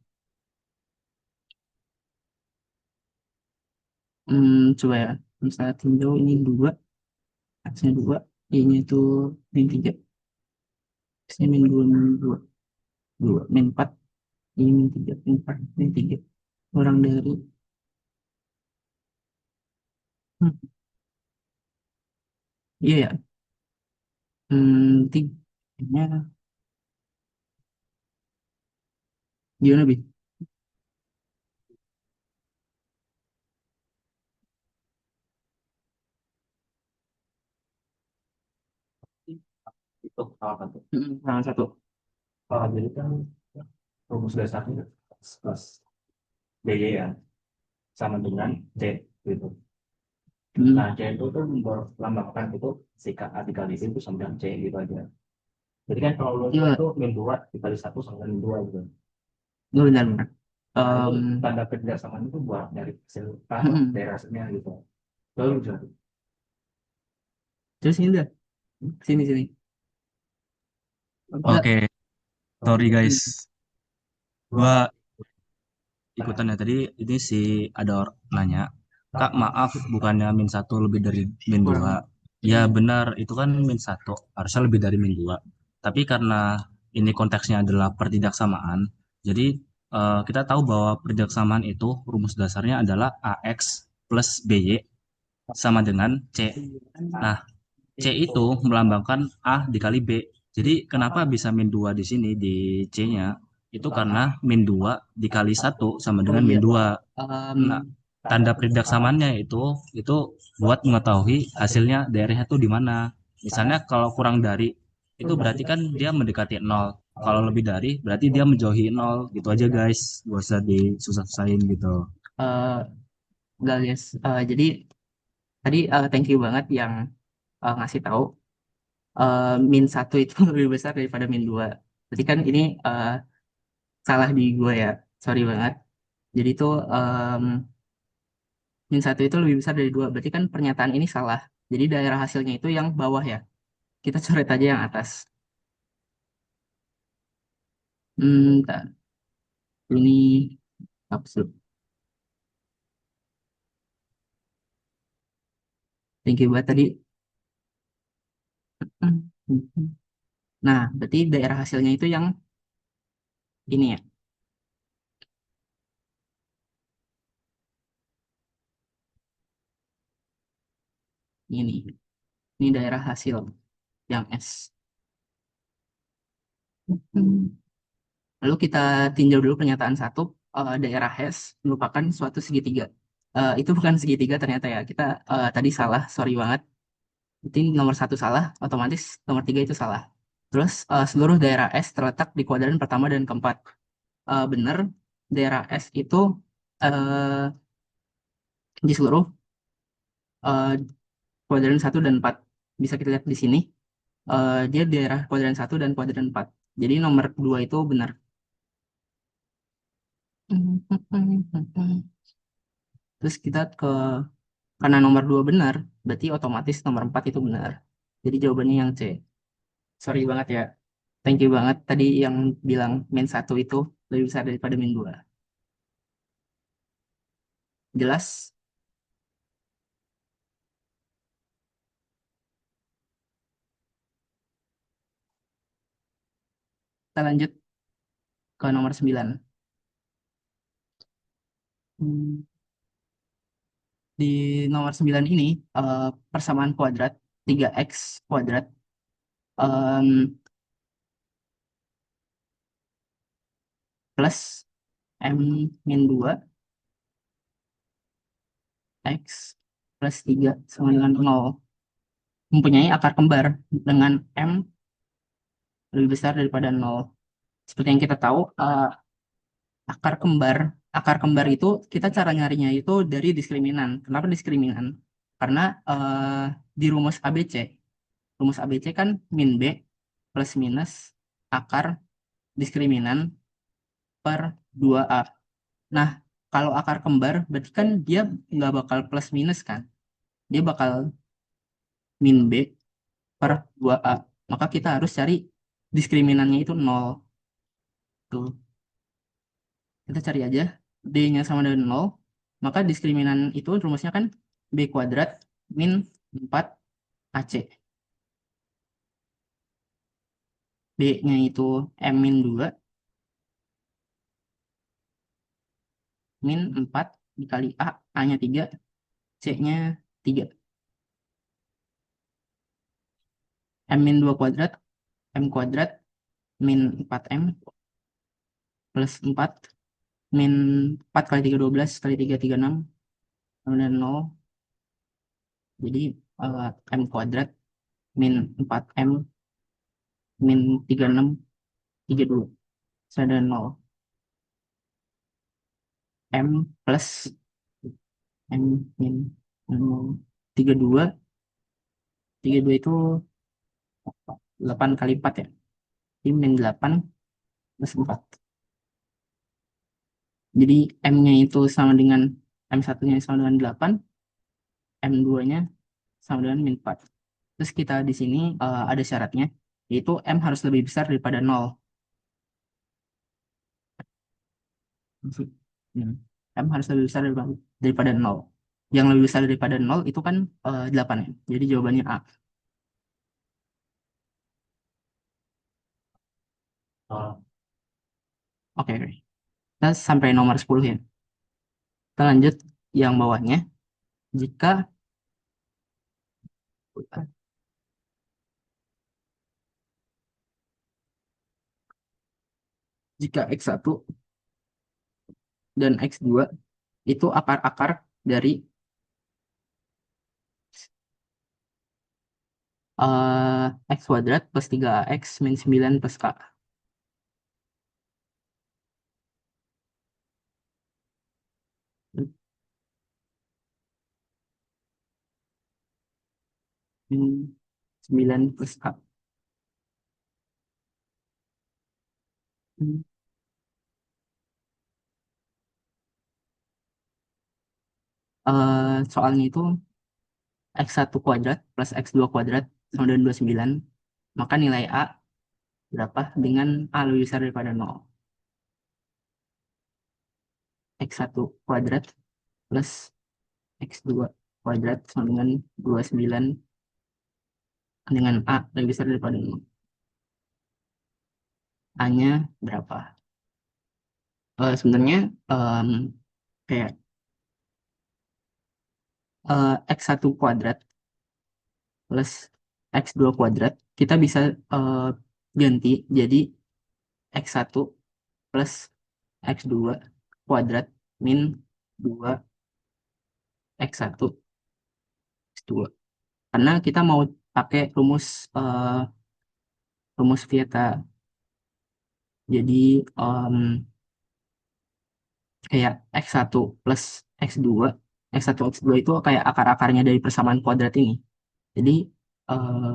Coba ya. Misalnya tinjau ini 2, X-nya 2, Y-nya itu -3, X-nya -2, -2, 2, -4, Y -3, -4, -3. Kurang dari, hmm, iya ya. 3-nya, gimana, Bi? Itu salah satu. Salah satu. Jadi kan rumus dasarnya plus BY ya, sama dengan C gitu. Nah, C itu tuh melambangkan itu sikap A dikali C itu sama dengan C gitu aja. Jadi kan kalau lu itu -2 dikali 1 sama dengan -2 gitu. Oh, benar, benar. Nah, itu tanda kerjasama itu buat dari hasil daerah hasilnya gitu. Lalu jadi. Terus ini dah, sini sini. Enggak. Oke, sorry guys. Hmm. Gua ikutan ya tadi ini sih ada nanya, Kak maaf bukannya -1 lebih dari -2. Kurang. Ya benar, itu kan -1, harusnya lebih dari -2. Tapi karena ini konteksnya adalah pertidaksamaan, jadi kita tahu bahwa pertidaksamaan itu rumus dasarnya adalah AX plus BY sama dengan C. Nah, C itu melambangkan A dikali B. Jadi kenapa bisa -2 di sini di C-nya? Itu karena -2 dikali 1 sama Oh dengan iya. -2. Em, Nah, tanda perindaksamannya itu buat mengetahui hasilnya daerahnya itu di mana. Misalnya kalau kurang dari itu berarti kan dia mendekati 0. Kalau lebih dari berarti dia menjauhi 0. Gitu aja guys. Gak usah disusah-susahin gitu. eh, enggak, guys. Jadi tadi thank you banget yang ngasih tahu -1 itu lebih besar daripada -2. Berarti kan ini salah di gue ya. Sorry banget. Jadi itu -1 itu lebih besar dari 2. Berarti kan pernyataan ini salah. Jadi daerah hasilnya itu yang bawah ya. Kita coret aja yang atas. Bentar. Ini absurd. Thank you banget tadi. Nah, berarti daerah hasilnya itu yang ini ya. Ini. Ini daerah hasil yang S. Lalu kita tinjau dulu pernyataan satu. Daerah hash merupakan suatu segitiga. Itu bukan segitiga ternyata ya. Kita tadi salah, sorry banget. Berarti nomor satu salah, otomatis nomor tiga itu salah. Terus seluruh daerah S terletak di kuadran pertama dan keempat. Benar, daerah S itu eh, di seluruh eh, kuadran satu dan 4. Bisa kita lihat di sini. Dia daerah kuadran satu dan kuadran 4. Jadi nomor 2 itu benar. Terus kita karena nomor 2 benar, berarti otomatis nomor 4 itu benar. Jadi jawabannya yang C. Sorry banget ya. Thank you banget tadi yang bilang min 1 itu lebih besar daripada min 2. Jelas? Kita lanjut ke nomor 9. Hmm, Di nomor 9 ini, persamaan kuadrat 3x kuadrat em, plus m min 2 x plus 3 sama dengan 0 mempunyai akar kembar dengan m lebih besar daripada 0. Seperti yang kita tahu, akar kembar akar kembar itu kita cara nyarinya itu dari diskriminan. Kenapa diskriminan? Karena di rumus ABC kan min B plus minus akar diskriminan per 2A. Nah, kalau akar kembar berarti kan dia nggak bakal plus minus kan? Dia bakal min B per 2A. Maka kita harus cari diskriminannya itu 0. Tuh, kita cari aja D-nya sama dengan 0. Maka diskriminan itu rumusnya kan B kuadrat min 4 AC. B-nya itu M min 2 min 4 dikali A. A-nya 3, C-nya 3. M min 2 kuadrat, M kuadrat min 4M plus 4 min 4 kali 3 12 kali 3 36 kemudian 0. Jadi M kuadrat min 4M min 36 32 sama dengan 0. M plus M min 0 32 itu 8 kali 4 ya. Ini min 8 plus 4. Jadi M-nya itu sama dengan M1-nya sama dengan 8, M2-nya sama dengan min 4. Terus kita di sini ada syaratnya, yaitu M harus lebih besar daripada 0. Hmm. M harus lebih besar daripada 0. Yang lebih besar daripada 0 itu kan 8 ya. Jadi jawabannya A. Oke, oke. Kita sampai nomor 10 ya. Kita lanjut yang bawahnya. Jika jika X1 dan X2 itu akar-akar dari X kuadrat plus 3X min 9 plus K. Min 9 plus K. Hmm. Soalnya itu X1 kuadrat plus X2 kuadrat sama dengan 29. Maka nilai A berapa dengan A lebih besar daripada 0. X1 kuadrat plus X2 kuadrat sama dengan 29 dengan A lebih besar daripada 0. A-nya berapa? Sebenarnya em, kayak X1 kuadrat plus X2 kuadrat kita bisa ganti jadi X1 plus X2 kuadrat min 2 X1 X2. Karena kita mau pakai rumus Vieta. Jadi kayak X1 plus X2 X1 X2 itu kayak akar-akarnya dari persamaan kuadrat ini. Jadi eh,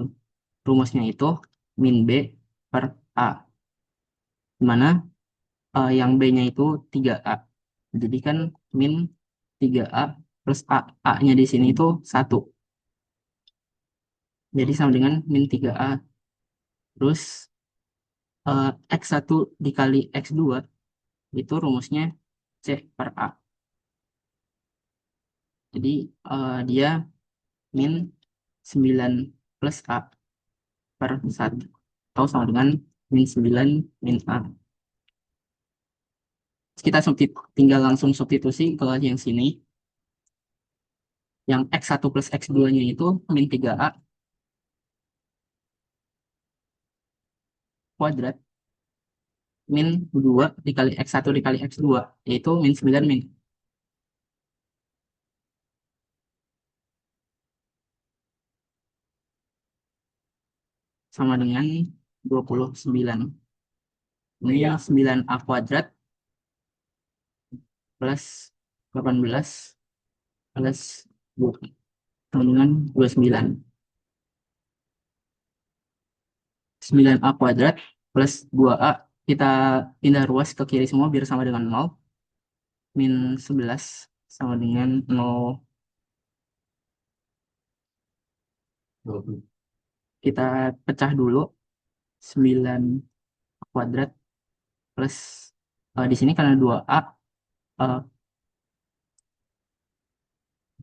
rumusnya itu min B per A, di mana yang B-nya itu 3A. Jadi kan min 3A plus A-nya di sini itu 1. Jadi sama dengan min 3A. Terus X1 dikali X2 itu rumusnya C per A. Jadi dia min 9 plus A per 1. Atau sama dengan min 9 min A. Kita tinggal langsung substitusi ke yang sini. Yang X1 plus X2-nya itu min 3A kuadrat min 2 dikali X1 dikali X2, yaitu min 9 min. Sama dengan 29. Ini yang 9A kuadrat plus 18 plus 2 sama dengan 29. 9A kuadrat plus 2A kita pindah ruas ke kiri semua biar sama dengan 0. Min 11 sama dengan 0. Kita pecah dulu 9 kuadrat plus di sini karena 2A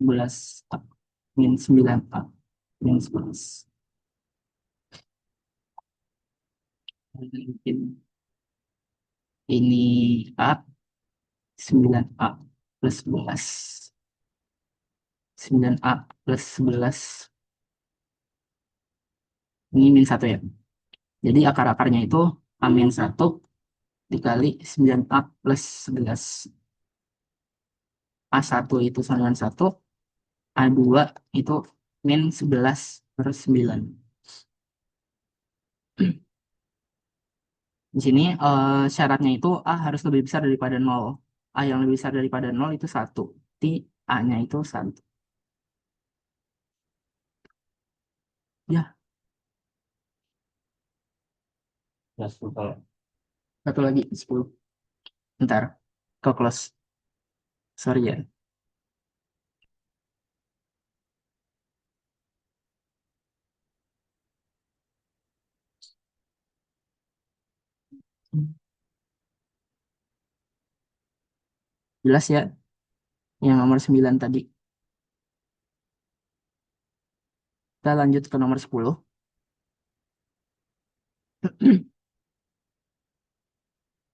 11A min 9A min 11. Mungkin ini A 9A plus 11. 9A plus 11 ini min 1 ya. Jadi akar-akarnya itu A min 1 dikali 9A plus 11. A1 itu sama dengan 1, A2 itu min 11 per 9. Di sini syaratnya itu A harus lebih besar daripada 0. A yang lebih besar daripada 0 itu 1. Berarti A-nya itu 1. Ya, satu lagi 10. Ntar, ke close. Sorry ya. Jelas ya, yang nomor 9 tadi. Kita lanjut ke nomor 10.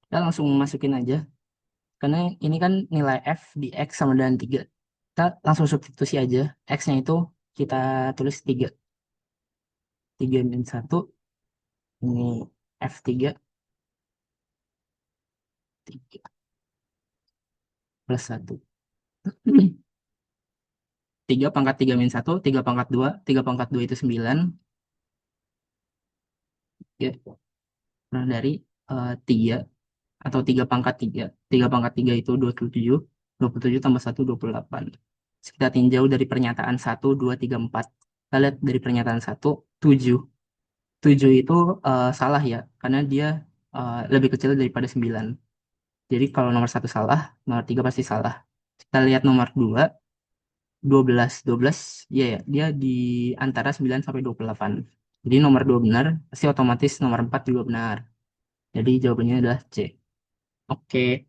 Kita langsung masukin aja. Karena ini kan nilai F di X sama dengan 3. Kita langsung substitusi aja. X-nya itu kita tulis 3. 3 min 1. Ini F3. 3 plus 1. 3 pangkat 3 min 1. 3 pangkat 2. 3 pangkat 2 itu 9. Ya. Nah, dari 3 atau 3 pangkat 3. 3 pangkat 3 itu 27. 27 tambah 1, 28. Kita tinjau dari pernyataan 1, 2, 3, 4. Kita lihat dari pernyataan 1, 7. 7 itu salah ya, karena dia lebih kecil daripada 9. Jadi kalau nomor 1 salah, nomor 3 pasti salah. Kita lihat nomor 2, 12. 12, ya, ya, dia di antara 9 sampai 28. Jadi nomor 2 benar, pasti otomatis nomor 4 juga benar. Jadi jawabannya adalah C. Oke,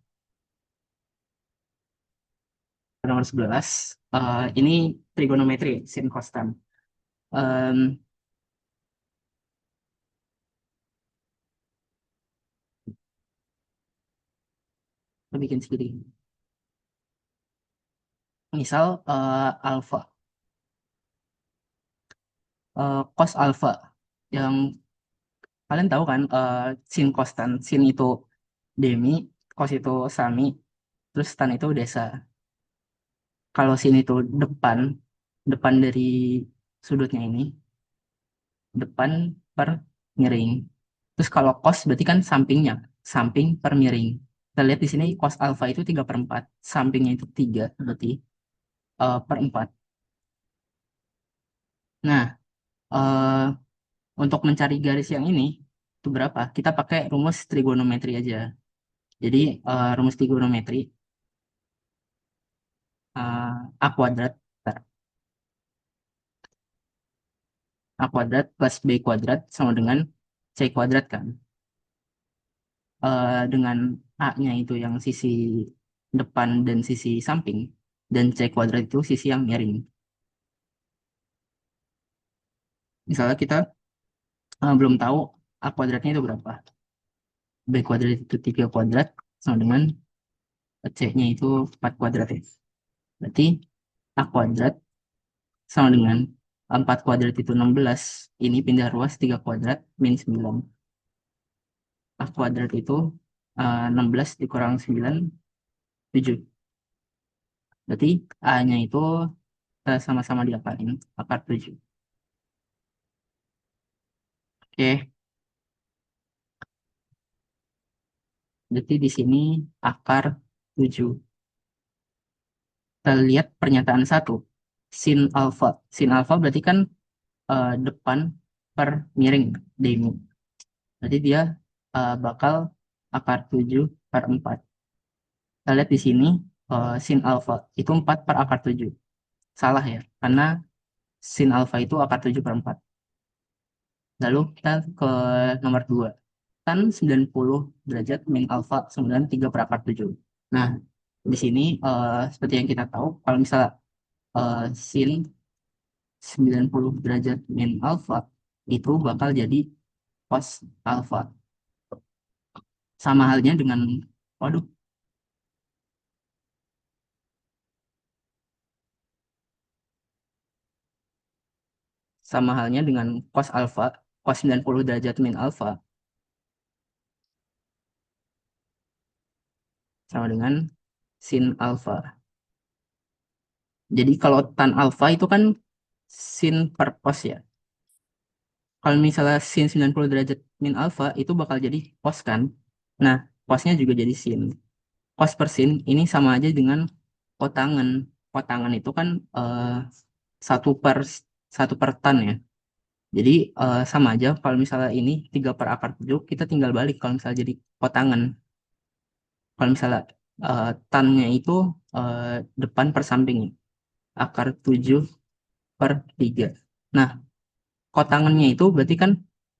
nomor 11. Ini trigonometri, sin costan. Em, kita bikin segini. Misal alfa, cos alfa. Yang kalian tahu kan, sin costan. Sin itu demi, cos itu sami, terus tan itu desa. Kalau sin itu depan, depan dari sudutnya ini, depan per miring. Terus kalau cos berarti kan sampingnya, samping per miring. Kita lihat di sini cos alfa itu 3/4, sampingnya itu 3, berarti per 4. Nah, eh, untuk mencari garis yang ini, itu berapa? Kita pakai rumus trigonometri aja. Jadi, rumus trigonometri, A kuadrat, bentar. A kuadrat plus B kuadrat sama dengan C kuadrat kan. Dengan A-nya itu yang sisi depan dan sisi samping, dan C kuadrat itu sisi yang miring. Misalnya kita belum tahu A kuadratnya itu berapa. B kuadrat itu 3 kuadrat sama dengan C-nya itu 4 kuadrat ya. Berarti A kuadrat sama dengan 4 kuadrat itu 16. Ini pindah ruas 3 kuadrat min 9. A kuadrat itu 16 dikurang 9, 7. Berarti A-nya itu sama-sama diapain? Akar 7. Oke, berarti di sini akar 7. Kita lihat pernyataan 1. Sin alfa. Sin alfa berarti kan depan per miring demi. Berarti dia bakal akar 7 per 4. Kita lihat di sini sin alfa itu 4 per akar 7. Salah ya, karena sin alfa itu akar 7 per 4. Lalu kita ke nomor 2. Tan 90 derajat min alfa sama dengan 3 per akar 7. Nah, di sini seperti yang kita tahu, kalau misalnya sin 90 derajat min alfa itu bakal jadi cos alfa. Sama halnya dengan, waduh, sama halnya dengan cos alfa, cos 90 derajat min alfa sama dengan sin alfa. Jadi kalau tan alfa itu kan sin per cos ya. Kalau misalnya sin 90 derajat min alfa itu bakal jadi cos kan. Nah, cosnya juga jadi sin. Cos per sin ini sama aja dengan kotangan. Kotangan itu kan satu per satu per tan ya. Jadi sama aja kalau misalnya ini 3 per akar 7, kita tinggal balik kalau misalnya jadi kotangan. Kalau misalnya tannya itu eh, depan per samping, akar 7 per 3. Nah, kotangannya itu berarti kan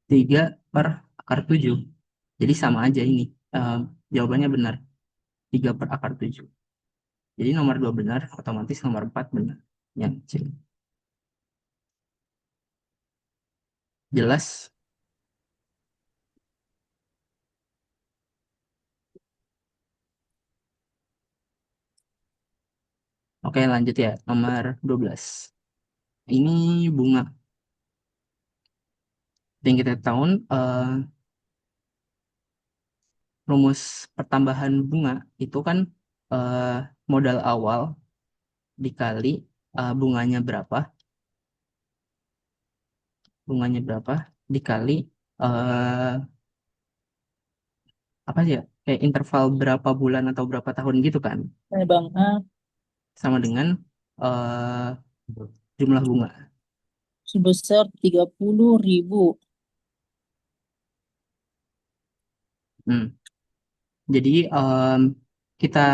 3 per akar 7. Jadi sama aja ini. Eh, Jawabannya benar, 3 per akar 7. Jadi nomor 2 benar, otomatis nomor 4 benar. Yang C. Jelas? Oke, lanjut ya. Nomor 12. Ini bunga. Yang kita tahu rumus pertambahan bunga itu kan eh, modal awal dikali bunganya berapa dikali eh, apa sih ya, kayak interval berapa bulan atau berapa tahun gitu kan, Bang A sama dengan eh, jumlah bunga. sebesar 30.000. Hmm. Jadi kita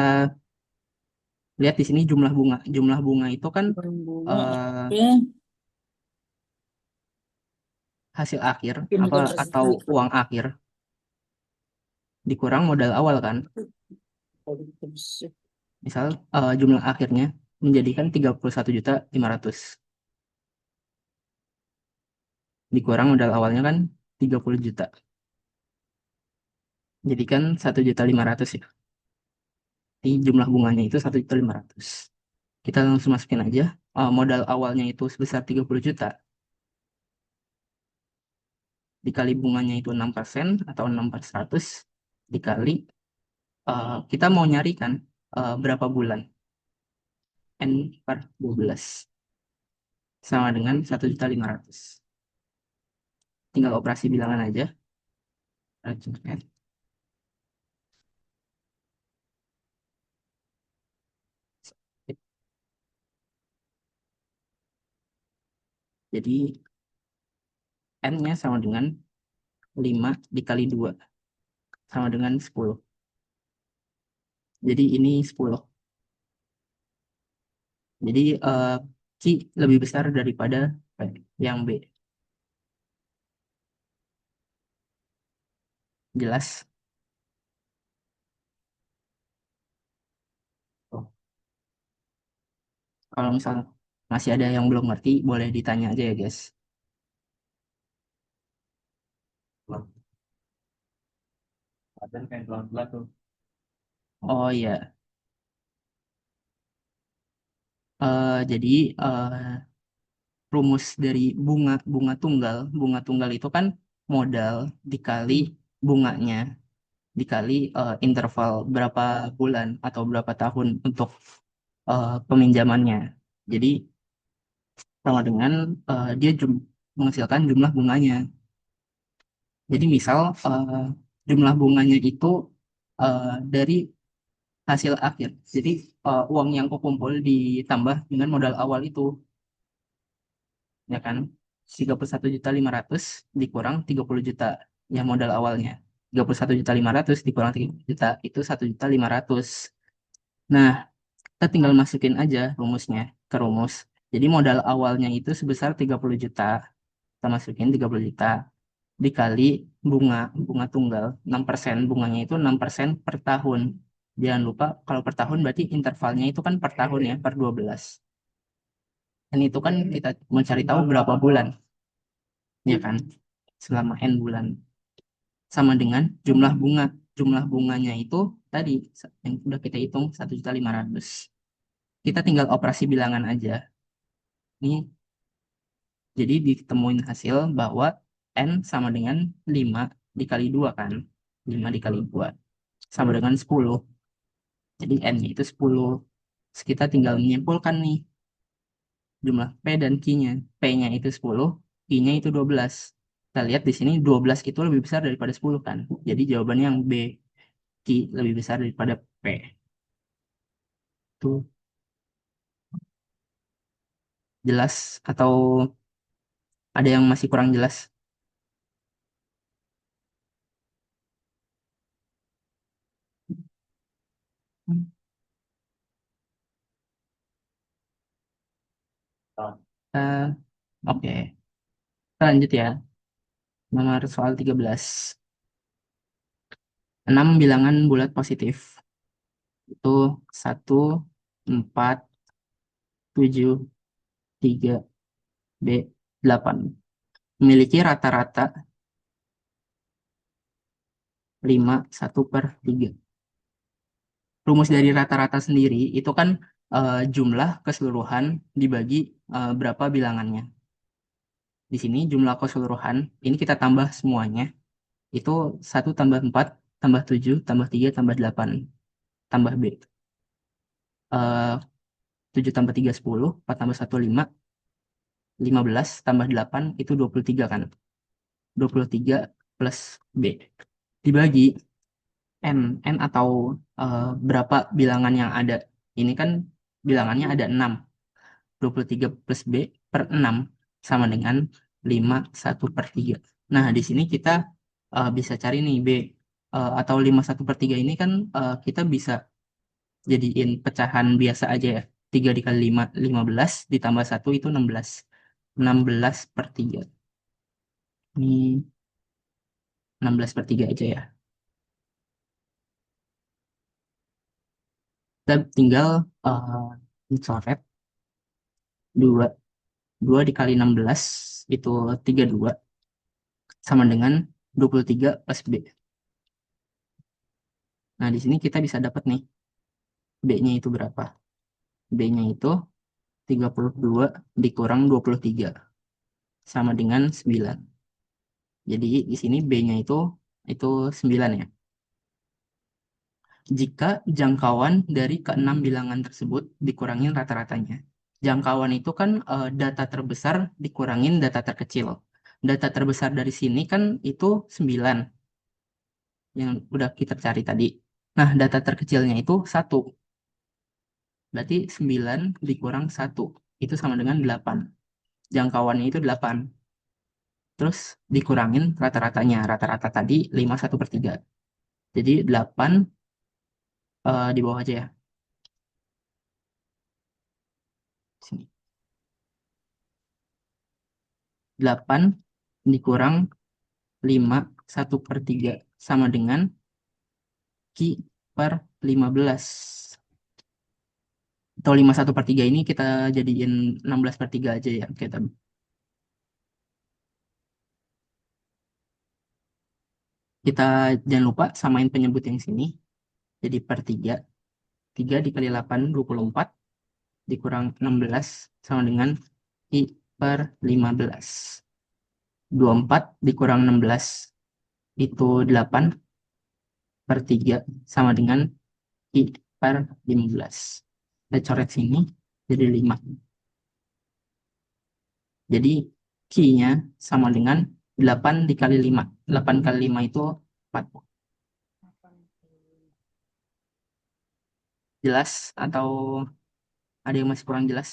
lihat di sini jumlah bunga. Jumlah bunga itu kan Bunga eh, SP hasil akhir apa bukan atau uang akhir dikurang modal awal kan. Misal jumlah akhirnya menjadikan 31.500.000 dikurang modal awalnya kan 30 juta. Jadi kan 1.500.000 ya. Jadi jumlah bunganya itu 1.500.000. Kita langsung masukin aja. Modal awalnya itu sebesar 30 juta. Dikali bunganya itu 6% atau 6 per 100. Dikali kita mau nyari kan berapa bulan. N per 12. Sama dengan 1.500.000. Tinggal operasi bilangan aja. Jadi N-nya sama dengan 5 dikali 2 sama dengan 10. Jadi ini 10. Jadi Q lebih besar daripada P yang B. Jelas? Oh. Kalau misal masih ada yang belum ngerti, boleh ditanya aja ya, guys. Oh iya, jadi rumus dari bunga tunggal itu kan modal dikali bunganya dikali interval berapa bulan atau berapa tahun untuk peminjamannya. Jadi sama dengan dia menghasilkan jumlah bunganya. Jadi misal jumlah bunganya itu dari hasil akhir. Jadi uang yang kumpul ditambah dengan modal awal itu, ya kan? 31.500.000 dikurang 30 juta yang modal awalnya. 31.500.000 dikurang 30 juta itu 1.500.000. Nah, kita tinggal masukin aja rumusnya ke rumus. Jadi modal awalnya itu sebesar 30 juta. Kita masukin 30 juta dikali bunga tunggal 6%, bunganya itu 6% per tahun. Jangan lupa kalau per tahun berarti intervalnya itu kan per tahun ya, per 12. Dan itu kan kita mencari tahu berapa bulan, ya kan? Selama N bulan. Sama dengan jumlah bunga. Jumlah bunganya itu tadi yang sudah kita hitung 1.500.000. Kita tinggal operasi bilangan aja. Ini jadi ditemuin hasil bahwa N sama dengan 5 dikali 2 kan. 5 dikali 2 sama dengan 10. Jadi N-nya itu 10. Terus kita tinggal menyimpulkan nih jumlah P dan Q-nya. P-nya itu 10, Q-nya itu 12. Kita lihat di sini 12 itu lebih besar daripada 10 kan. Jadi jawabannya yang B. Q lebih besar daripada P. Tuh, jelas atau ada yang masih kurang jelas? Eh, Oke, kita lanjut ya. Nomor soal 13. 6 bilangan bulat positif. Itu 1, 4, 7, 3, B, 8. Memiliki rata-rata 5, 1/3. Rumus dari rata-rata sendiri itu kan jumlah keseluruhan dibagi berapa bilangannya. Di sini jumlah keseluruhan, ini kita tambah semuanya. Itu 1 tambah 4, tambah 7, tambah 3, tambah 8, tambah B. 7 tambah 3, 10, 4 tambah 1, 5, 15, tambah 8, itu 23 kan. 23 plus B. Dibagi N atau berapa bilangan yang ada. Ini kan bilangannya ada 6. 23 plus B per 6 sama dengan 5, 1/3. Nah, di sini kita bisa cari nih B. Atau 5, 1/3 ini kan kita bisa jadiin pecahan biasa aja ya. 3 dikali 5, 15, ditambah 1 itu 16. 16/3. Ini 16/3 aja ya. Kita tinggal coret 2. 2 dikali 16 itu 32 sama dengan 23 plus B. Nah, di sini kita bisa dapat nih B-nya itu berapa? B-nya itu 32 dikurang 23 sama dengan 9. Jadi di sini B-nya itu 9 ya. Jika jangkauan dari keenam bilangan tersebut dikurangin rata-ratanya. Jangkauan itu kan data terbesar dikurangin data terkecil. Data terbesar dari sini kan itu 9 yang udah kita cari tadi. Nah, data terkecilnya itu 1. Berarti 9 dikurang 1 itu sama dengan 8. Jangkauannya itu 8. Terus dikurangin rata-ratanya. Rata-rata tadi 5, 1/3. Jadi 8 di bawah aja ya. Sini. 8 dikurang 5, 1/3 sama dengan Q per 15. Atau 5 1/3 ini kita jadiin 16/3 aja ya. Kita jangan lupa samain penyebut yang sini. Jadi per 3. 3 dikali 8, 24. Dikurang 16 sama dengan I per 15. 24 dikurang 16 itu 8 per 3 sama dengan I per 15. Kita coret sini jadi 5. Jadi Q-nya sama dengan 8 dikali 5. 8 kali 5 itu 4. Jelas atau ada yang masih kurang jelas?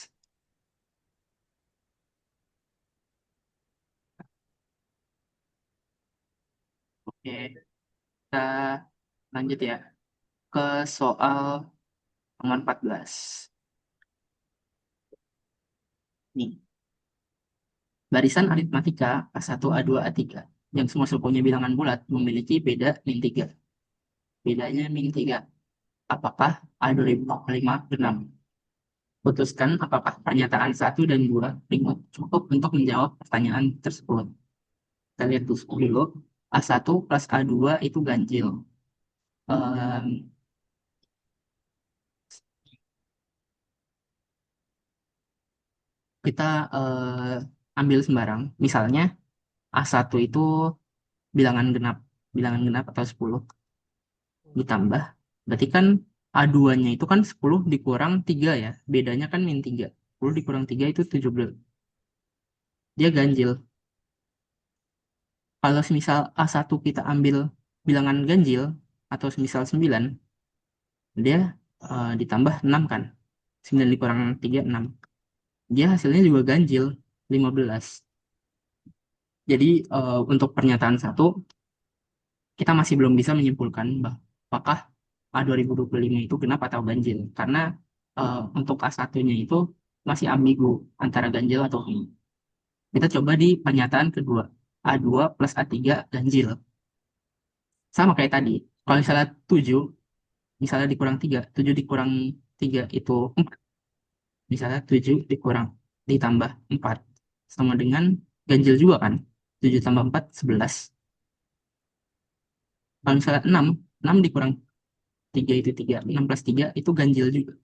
Oke, kita lanjut ya ke soal nomor 14. Nih, barisan aritmatika A1, A2, A3 yang semua sukunya bilangan bulat memiliki beda min 3. Bedanya min 3. Apakah A2045 genap? Putuskan apakah pernyataan 1 dan 2 cukup untuk menjawab pertanyaan tersebut. Kita lihat dulu. A1 plus A2 itu ganjil. Em, kita ambil sembarang. Misalnya A1 itu bilangan genap. Bilangan genap atau 10 ditambah. Berarti kan A2-nya itu kan 10 dikurang 3 ya. Bedanya kan min 3. 10 dikurang 3 itu 17. Dia ganjil. Kalau misal A1 kita ambil bilangan ganjil atau misal 9, dia ditambah 6 kan. 9 dikurang 3, 6. Dia hasilnya juga ganjil, 15. Jadi untuk pernyataan 1, kita masih belum bisa menyimpulkan apakah A2025 itu genap atau ganjil. Karena untuk A1-nya itu masih ambigu antara ganjil atau genap. Kita coba di pernyataan kedua. A2 plus A3 ganjil. Sama kayak tadi. Kalau misalnya 7, misalnya dikurang 3, 7 dikurang 3 itu 4. Misalnya 7 dikurang ditambah 4 sama dengan ganjil juga kan. 7 tambah 4, 11. Kalau misalnya 6, 6 dikurang 3 itu 3. 6 plus 3 itu ganjil juga.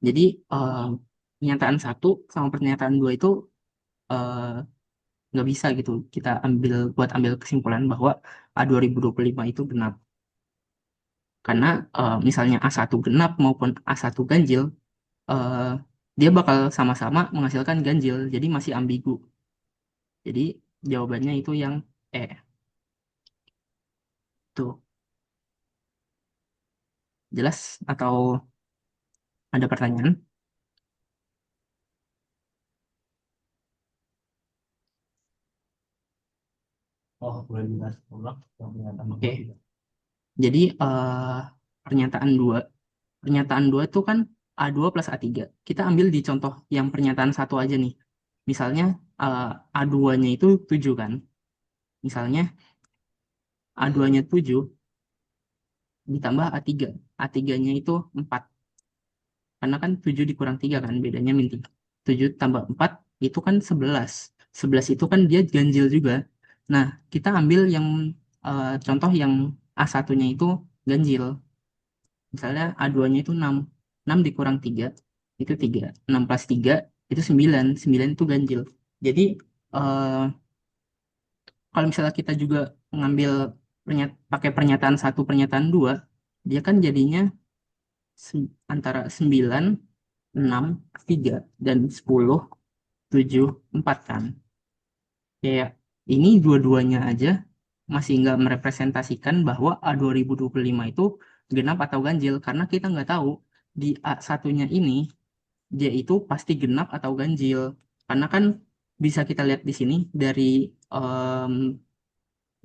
Jadi pernyataan 1 sama pernyataan 2 itu eh, nggak bisa gitu kita ambil kesimpulan bahwa A2025 itu genap. Karena misalnya A1 genap maupun A1 ganjil, eh, dia bakal sama-sama menghasilkan ganjil, jadi masih ambigu. Jadi jawabannya itu yang E. Tuh, jelas atau ada pertanyaan? Oh, boleh dibahas ulang yang pernyataan Oke. kedua. Jadi pernyataan 2. Pernyataan 2 itu kan A2 plus A3. Kita ambil di contoh yang pernyataan 1 aja nih. Misalnya A2-nya itu 7 kan. Misalnya A2-nya 7 ditambah A3. A3-nya itu 4. Karena kan 7 dikurang 3 kan, bedanya min 3. 7 tambah 4 itu kan 11. 11 itu kan dia ganjil juga. Nah, kita ambil yang contoh yang A1-nya itu ganjil. Misalnya A2-nya itu 6. 6 dikurang 3 itu 3. 6 plus 3 itu 9. 9 itu ganjil. Jadi eh, kalau misalnya kita juga ngambil pakai pernyataan 1, pernyataan 2, dia kan jadinya antara 9, 6, 3, dan 10, 7, 4 kan. Kayak ini dua-duanya aja masih nggak merepresentasikan bahwa A2025 itu genap atau ganjil. Karena kita nggak tahu di A1-nya ini dia itu pasti genap atau ganjil. Karena kan bisa kita lihat di sini dari em,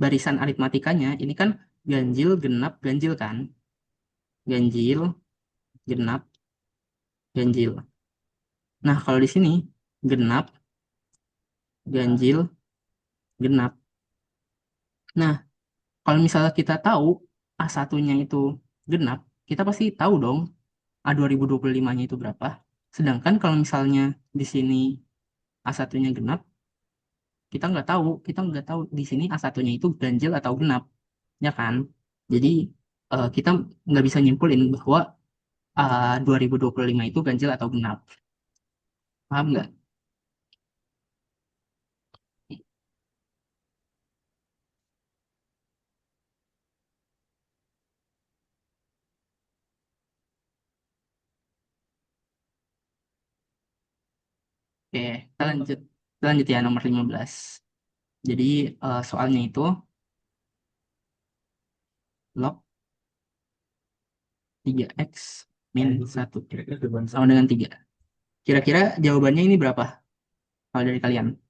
barisan aritmatikanya, ini kan ganjil, genap, ganjil kan. Ganjil, genap, ganjil. Nah, kalau di sini genap, ganjil, genap. Nah, kalau misalnya kita tahu A1-nya itu genap, kita pasti tahu dong A2025-nya itu berapa. Sedangkan kalau misalnya di sini A1-nya genap, kita nggak tahu di sini A1-nya itu ganjil atau genap, ya kan? Jadi kita nggak bisa nyimpulin bahwa 2025 itu ganjil atau genap. Paham nggak? Oke, kita lanjut ya nomor 15. Jadi soalnya itu log 3x min 1 sama dengan 3. Kira-kira jawabannya ini berapa kalau dari kalian?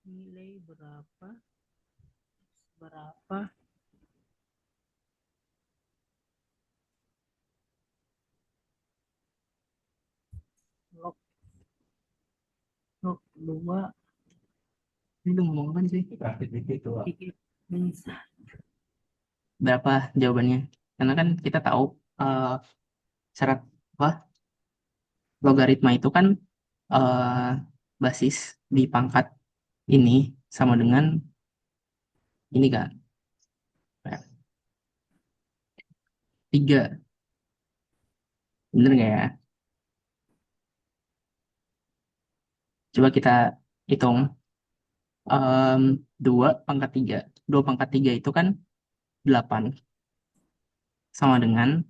Nilai berapa? Berapa? Log, log 2. Ini udah ngomong apa sih? Min berapa jawabannya? Karena kan kita tahu syarat apa logaritma itu kan eh, basis di pangkat ini sama dengan ini kan 3. Bener nggak ya? Coba kita hitung. 2 pangkat 3. 2 pangkat 3 itu kan 8 sama dengan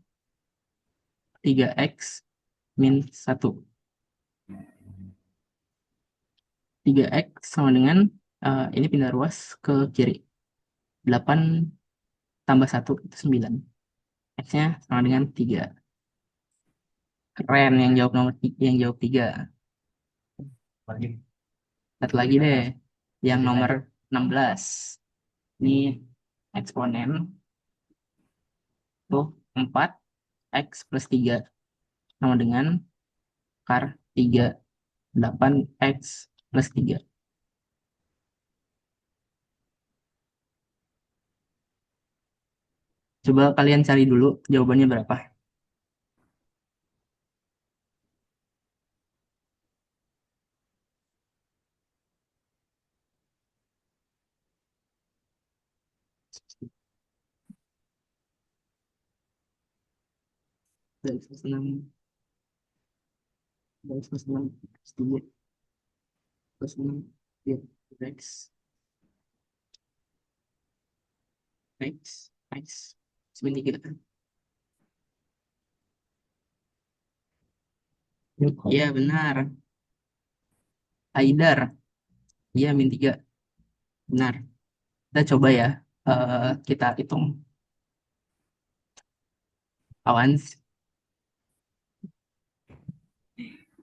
3x min 1. 3x sama dengan ini pindah ruas ke kiri. 8 tambah 1 itu 9. X-nya sama dengan 3. Keren yang jawab yang jawab 3. Satu lagi deh. Yang nomor 16. Ini eksponen tuh 4x plus 3 sama dengan akar 3. 8x plus 3. Coba kalian cari dulu jawabannya berapa. Dari plus 6, dari plus 6, plus 3, plus 6, ya, x, x, 3. Iya benar. Haidar, iya min 3. Benar. Kita coba ya, kita hitung. Awan,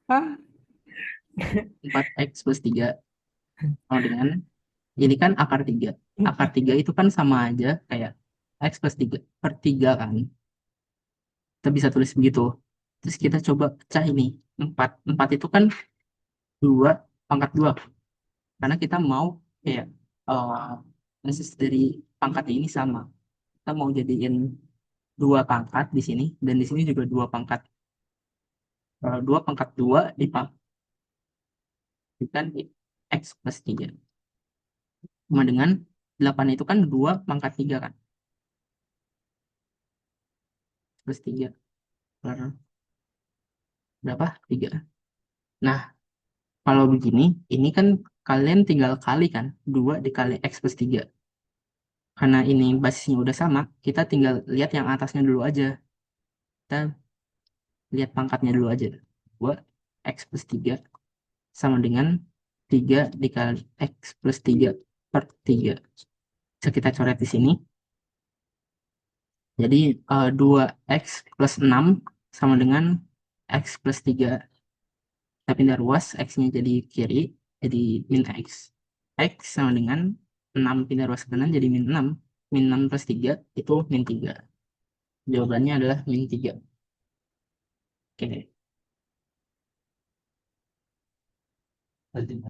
4x plus 3 sama dengan, ini kan akar 3. Akar 3 itu kan sama aja kayak x plus 3 per 3 kan. Kita bisa tulis begitu. Terus kita coba pecah ini. 4. 4 itu kan 2 pangkat 2. Karena kita mau kayak basis dari pangkat ini sama. Kita mau jadiin 2 pangkat di sini dan di sini juga 2 pangkat. 2 pangkat 2 dipangkatkan x plus 3. Sama dengan 8 itu kan 2 pangkat 3 kan. Plus 3 per berapa? 3. Nah, kalau begini, ini kan kalian tinggal kali kan. 2 dikali x plus 3. Karena ini basisnya udah sama, kita tinggal lihat yang atasnya dulu aja. Kita lihat pangkatnya dulu aja. 2 x plus 3 sama dengan 3 dikali x plus 3 per 3. Bisa kita coret di sini. Jadi 2x plus 6 sama dengan x plus 3 Kita pindah ruas, X-nya jadi kiri, jadi min X. X sama dengan 6 pindah ruas ke kanan jadi min 6. Min 6 plus 3 itu min 3. Jawabannya adalah min 3. Oke.